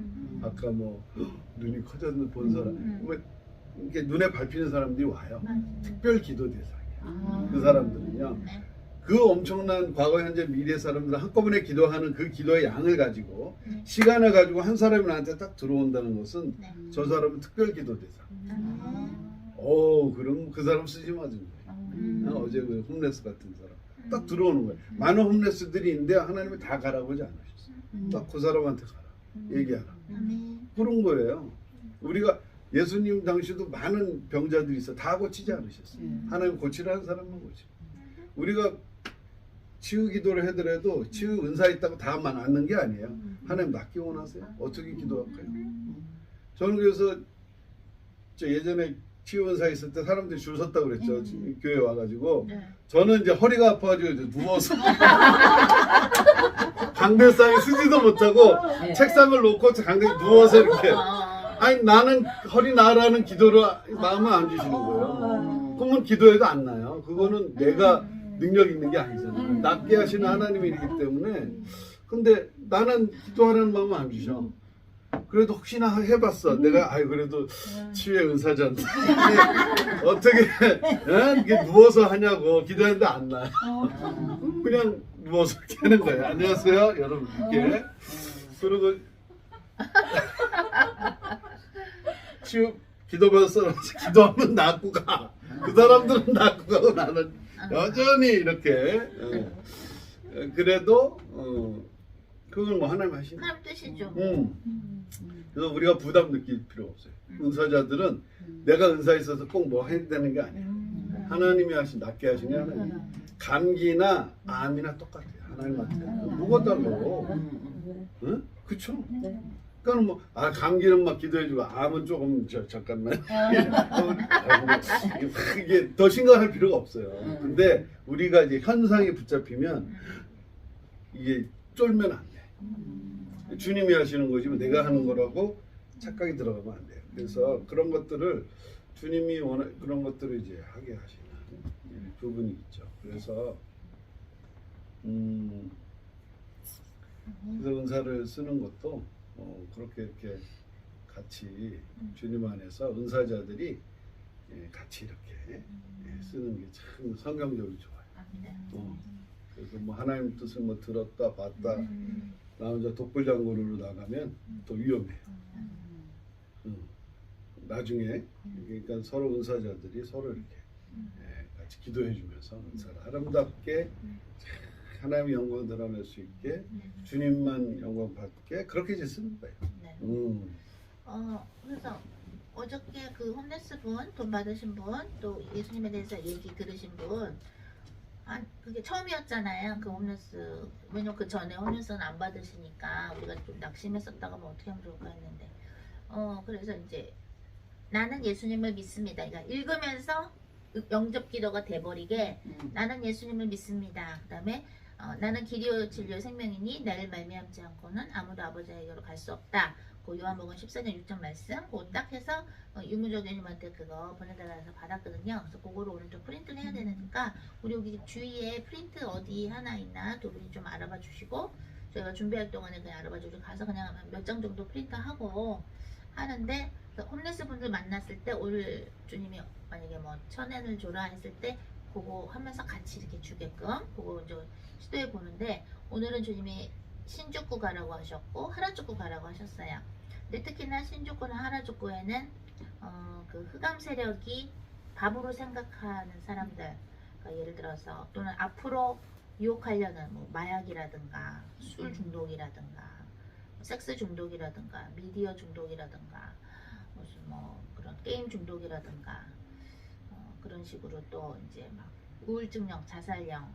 아까 뭐 눈이 커졌는 본 사람 뭐 이렇게 눈에 밟히는 사람들이 와요. 특별 기도 대상이에요. 그 사람들은요. 그 엄청난 과거, 현재, 미래 사람들은 한꺼번에 기도하는 그 기도의 양을 가지고 시간을 가지고 한 사람이 나한테 딱 들어온다는 것은 저 사람은 특별 기도 대상. 그럼 그 사람 쓰지 맞은 거예요. 어제 그 홈레스 같은 사람 딱 들어오는 거예요. 많은 홈레스들이 있는데 하나님이 다 가라고 하지 않으셨어요. 딱 그 사람한테 가라. 얘기하라. 그런 거예요. 우리가 예수님 당시도 많은 병자들이 있어 다 고치지 않으셨어요. 하나님 고치라는 사람만 고치. 우리가 치유 기도를 해더라도 치유 은사 있다고 다만 않는 게 아니에요. 하나님 낫기 원하세요? 어떻게 기도할까요? 저는 그래서 예전에 치유 은사 있을 때 사람들이 줄 섰다고 그랬죠. 교회 와가지고 저는 이제 허리가 아파가지고 이제 누워서 강대상에 쓰지도 못하고 책상을 놓고 강대에 누워서 이렇게 아니 나는 허리 나라는 기도를 마음을 안 주시는 거예요. 그러면 기도해도 안 나요. 그거는 내가 능력 있는 게 아니잖아요. 낫게 하시는 하나님이기 때문에. 근데 나는 기도하라는 마음을 안 주셔. 그래도 혹시나 해봤어. 내가 그래도 치유의 은사자인데 어떻게 이렇게 누워서 하냐고 기도했는데 안 나요. 그냥 누워서 이렇게 하는 거예요. 안녕하세요 여러분 이렇게. 그리고 치유 기도받아서 기도하면 낫고 가. 그 사람들은 낫고 가고 나는 여전히 이렇게 그래도 그건 뭐 하나님 하시는 하나님 뜻이죠. 그래서 우리가 부담 느낄 필요 없어요. 은사자들은 내가 은사 있어서 꼭 뭐 해야 되는 게 아니에요. 하나님이 낫게 하시는 하나님. 감기나 암이나 똑같아요. 하나님한테 뭐가 달라고? 응? 그쵸? 그러니까 뭐 감기는 막 기도해주고 암은 조금 잠깐만 이게 더 심각할 필요가 없어요. 근데 우리가 이제 현상에 붙잡히면 이게 쫄면 안 돼. 주님이 하시는 거지만 내가 하는 거라고 착각이 들어가면 안 돼요. 그래서 그런 것들을 주님이 그런 것들을 이제 하게 하시는 부분이 있죠. 그래서 그래서 은사를 쓰는 것도 그렇게 이렇게 같이 주님 안에서 은사자들이 같이 이렇게 쓰는 게 참 성경적으로 좋아요. 그래서 뭐 하나님 뜻을 뭐 들었다 봤다 나 혼자 독불장군으로 나가면 또 위험해요. 나중에 그러니까 서로 은사자들이 서로 이렇게 같이 기도해주면서 은사를 아름답게 하나님의 영광을 드러낼 수 있게 주님만 영광 받게 그렇게 이제 쓰는 거예요. 그래서 어저께 그 홈레스 분, 돈 받으신 분, 또 예수님에 대해서 얘기 들으신 분, 그게 처음이었잖아요. 그 홈레스, 왜냐면 그 전에 홈레스는 안 받으시니까 우리가 좀 낙심했었다가 뭐 어떻게 하면 좋을까 했는데, 그래서 이제 나는 예수님을 믿습니다. 그러니까 읽으면서 영접 기도가 돼버리게 나는 예수님을 믿습니다. 그 다음에 나는 길이요 진리요 생명이니 나를 말미암지 않고는 아무도 아버지에게로 갈 수 없다. 그 요한복음 14장 6절 말씀 그거 딱 해서 유무조교님한테 그거 보내달라 해서 받았거든요. 그래서 그거를 오늘 좀 프린트를 해야 되니까 우리 여기 주위에 프린트 어디 하나 있나 두 분이 좀 알아봐 주시고 저희가 준비할 동안에 그냥 알아봐 주시고 가서 그냥 몇 장 정도 프린트하고 하는데 홈레스 분들 만났을 때 오늘 주님이 만약에 뭐 천엔을 줘라 했을 때 그거 하면서 같이 이렇게 주게끔 그거 이제 시도해 보는데 오늘은 주님이 신주쿠 가라고 하셨고 하라주쿠 가라고 하셨어요. 근데 특히나 신주쿠나 하라주쿠에는 그 흑암 세력이 밥으로 생각하는 사람들, 그러니까 예를 들어서 또는 앞으로 유혹하려는 뭐 마약이라든가 술 중독이라든가 섹스 중독이라든가 미디어 중독이라든가 무슨 뭐 그런 게임 중독이라든가 그런 식으로 또 이제 막 우울증형, 자살형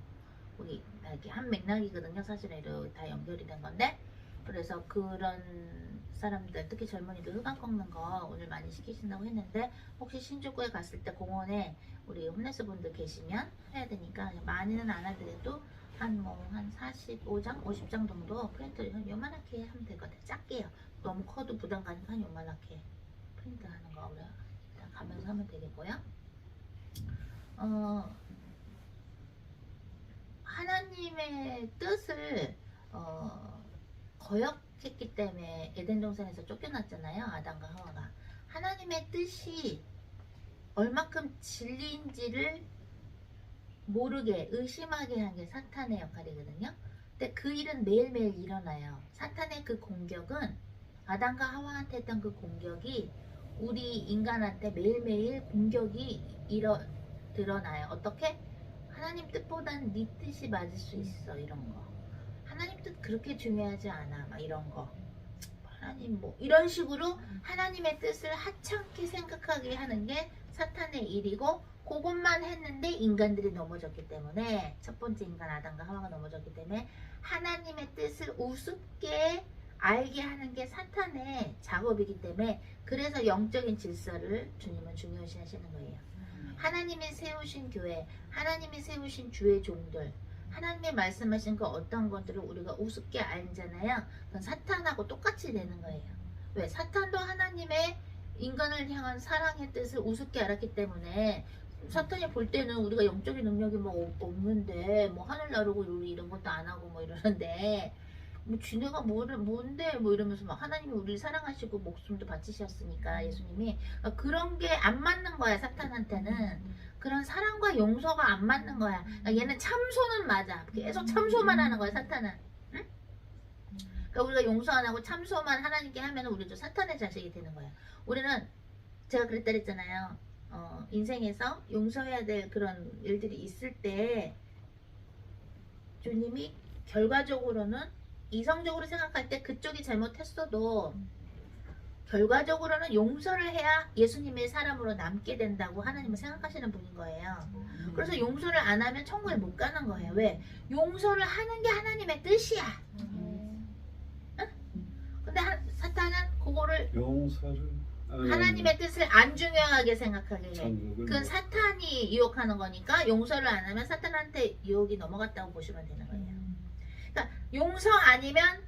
우리 다 이렇게 한 맥락이거든요. 사실은 이렇게 다 연결이 된 건데 그래서 그런 사람들 특히 젊은이들 흑암 꺾는 거 오늘 많이 시키신다고 했는데 혹시 신주쿠에 갔을 때 공원에 우리 홈레스 분들 계시면 해야 되니까 많이는 안 하더라도 한 45장, 50장 정도 프린트를 한 요만하게 하면 될 것 같아요. 작게요. 너무 커도 부담 가니까 한 요만하게 프린트 하는 거 우리가 가면서 하면 되겠고요. 하나님의 뜻을 거역했기 때문에 에덴 동산에서 쫓겨났잖아요. 아담과 하와가. 하나님의 뜻이 얼마큼 진리인지를 모르게 의심하게 한 게 사탄의 역할이거든요. 근데 그 일은 매일매일 일어나요. 사탄의 그 공격은 아담과 하와한테 했던 그 공격이 우리 인간한테 매일매일 공격이 드러나요. 어떻게? 하나님 뜻보단 네 뜻이 맞을 수 있어. 이런 거. 하나님 뜻 그렇게 중요하지 않아. 막 이런 거. 하나님 뭐 이런 식으로 하나님의 뜻을 하찮게 생각하게 하는 게 사탄의 일이고 그것만 했는데 인간들이 넘어졌기 때문에 첫 번째 인간 아담과 하와가 넘어졌기 때문에 하나님의 뜻을 우습게 알게 하는 게 사탄의 작업이기 때문에 그래서 영적인 질서를 주님은 중요시 하시는 거예요. 하나님이 세우신 교회, 하나님이 세우신 주의 종들, 하나님의 말씀하신 그 어떤 것들을 우리가 우습게 알잖아요. 그건 사탄하고 똑같이 되는 거예요. 왜? 사탄도 하나님의 인간을 향한 사랑의 뜻을 우습게 알았기 때문에 사탄이 볼 때는 우리가 영적인 능력이 뭐 없는데 뭐 하늘 나르고 우리 이런 것도 안 하고 뭐 이러는데 뭐 쥐네가 뭔데 뭐 이러면서 막 하나님이 우리를 사랑하시고 목숨도 바치셨으니까 예수님이 그런 게 안 맞는 거야. 사탄한테는 그런 사랑과 용서가 안 맞는 거야. 얘는 참소는 맞아. 계속 참소만 하는 거야. 사탄은. 응? 그러니까 우리가 용서 안 하고 참소만 하나님께 하면 우리도 사탄의 자식이 되는 거야. 우리는 제가 그랬다 그랬잖아요. 인생에서 용서해야 될 그런 일들이 있을 때 주님이 결과적으로는 이성적으로 생각할 때 그쪽이 잘못했어도 결과적으로는 용서를 해야 예수님의 사람으로 남게 된다고 하나님은 생각하시는 분인 거예요. 그래서 용서를 안 하면 천국에 못 가는 거예요. 왜? 용서를 하는 게 하나님의 뜻이야. 응? 근데 사탄은 그거를 용서를 하나님의 뜻을 안 중요하게 생각하게 해. 천국을 그건 사탄이 유혹하는 거니까 용서를 안 하면 사탄한테 유혹이 넘어갔다고 보시면 되는 거예요. 그러니까 용서 아니면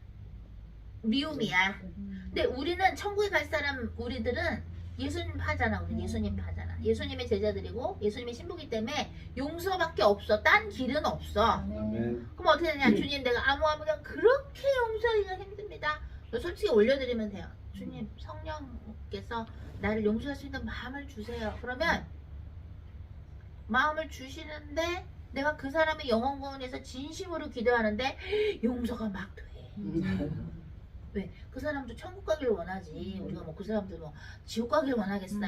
미움이야. 근데 우리는 천국에 갈 사람 우리들은 예수님 파잖아. 우리 예수님 파잖아. 예수님의 제자들이고 예수님의 신부기 때문에 용서밖에 없어. 딴 길은 없어. 아멘. 그럼 어떻게 되냐? 주님 내가 아무하면 그렇게 용서하기가 힘듭니다. 솔직히 올려드리면 돼요. 주님 성령께서 나를 용서할 수 있는 마음을 주세요. 그러면 마음을 주시는데 내가 그 사람의 영혼 구원에서 진심으로 기도하는데 용서가 막 돼. 왜? 그 사람도 천국 가길 원하지. 우리가 뭐 그 사람들 뭐 지옥 가길 원하겠어요?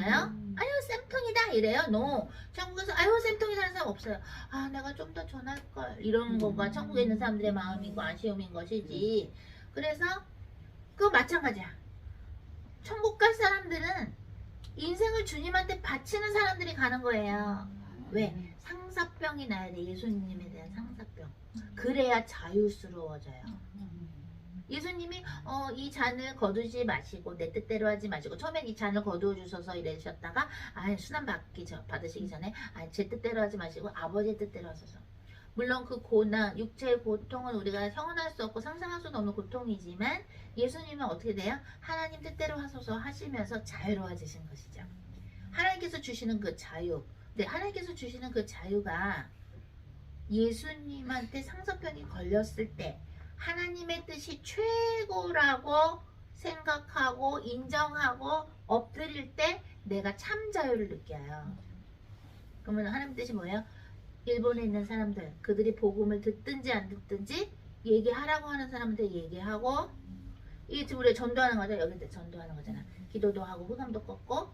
아유 쌤통이다 이래요? No. 천국에서 아유 쌤통이라는 사람 없어요. 아 내가 좀 더 전할걸 이런 거가 천국에 있는 사람들의 마음이고 아쉬움인 것이지. 그래서 그거 마찬가지야. 천국 갈 사람들은 인생을 주님한테 바치는 사람들이 가는 거예요. 왜? 상사병이 나야 돼. 예수님에 대한 상사병. 그래야 자유스러워져요. 예수님이 이 잔을 거두지 마시고 내 뜻대로 하지 마시고 처음엔 이 잔을 거두어 주셔서 이러셨다가 수난 받으시기 전에 제 뜻대로 하지 마시고 아버지의 뜻대로 하소서. 물론 그 고난, 육체의 고통은 우리가 형언할 수 없고 상상할 수는 없는 고통이지만 예수님은 어떻게 돼요? 하나님 뜻대로 하소서 하시면서 자유로워지신 것이죠. 하나님께서 주시는 그 자유, 네, 하나님께서 주시는 그 자유가 예수님한테 상사병이 걸렸을 때 하나님의 뜻이 최고라고 생각하고 인정하고 엎드릴 때 내가 참 자유를 느껴요. 그러면 하나님 뜻이 뭐예요? 일본에 있는 사람들, 그들이 복음을 듣든지 안 듣든지 얘기하라고 하는 사람한테 얘기하고, 이게 지금 우리가 전도하는 거죠. 여기 전도하는 거잖아. 기도도 하고 흑암도 꺾고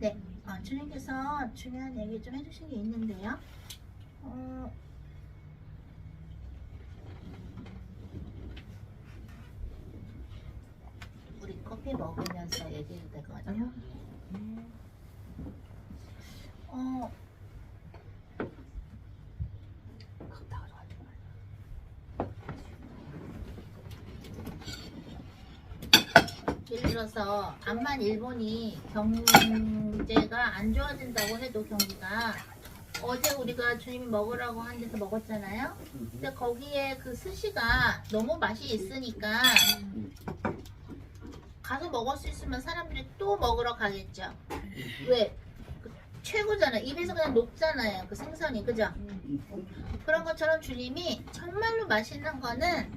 네, 주님께서 중요한 얘기 좀 해주신 게 있는데요. 우리 커피 먹으면서 얘기해도 될 것 같아요. 예를 들어서 암만 일본이 경제가 안 좋아진다고 해도 경기가 어제 우리가 주님이 먹으라고 한 데서 먹었잖아요. 근데 거기에 그 스시가 너무 맛이 있으니까 가서 먹을 수 있으면 사람들이 또 먹으러 가겠죠. 왜? 최고잖아요. 입에서 그냥 녹잖아요. 그 생선이, 그죠? 그런 것처럼 주님이 정말로 맛있는 거는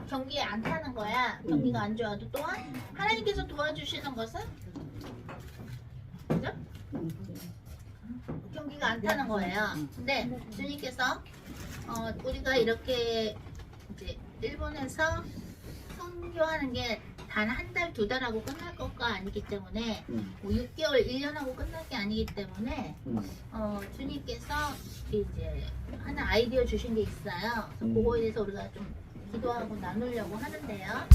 경기에 안 타는 거야. 경기가 안 좋아도 또한 하나님께서 도와주시는 것은, 그죠? 경기가 안 타는 거예요. 근데 주님께서 우리가 이렇게 이제 일본에서 선교하는 게 단 한 달, 두 달하고 끝날 것과 아니기 때문에 뭐 6개월, 1년하고 끝날 게 아니기 때문에 주님께서 이제 하나 아이디어 주신 게 있어요. 그래서 그거에 대해서 우리가 좀 기도하고 나누려고 하는데요.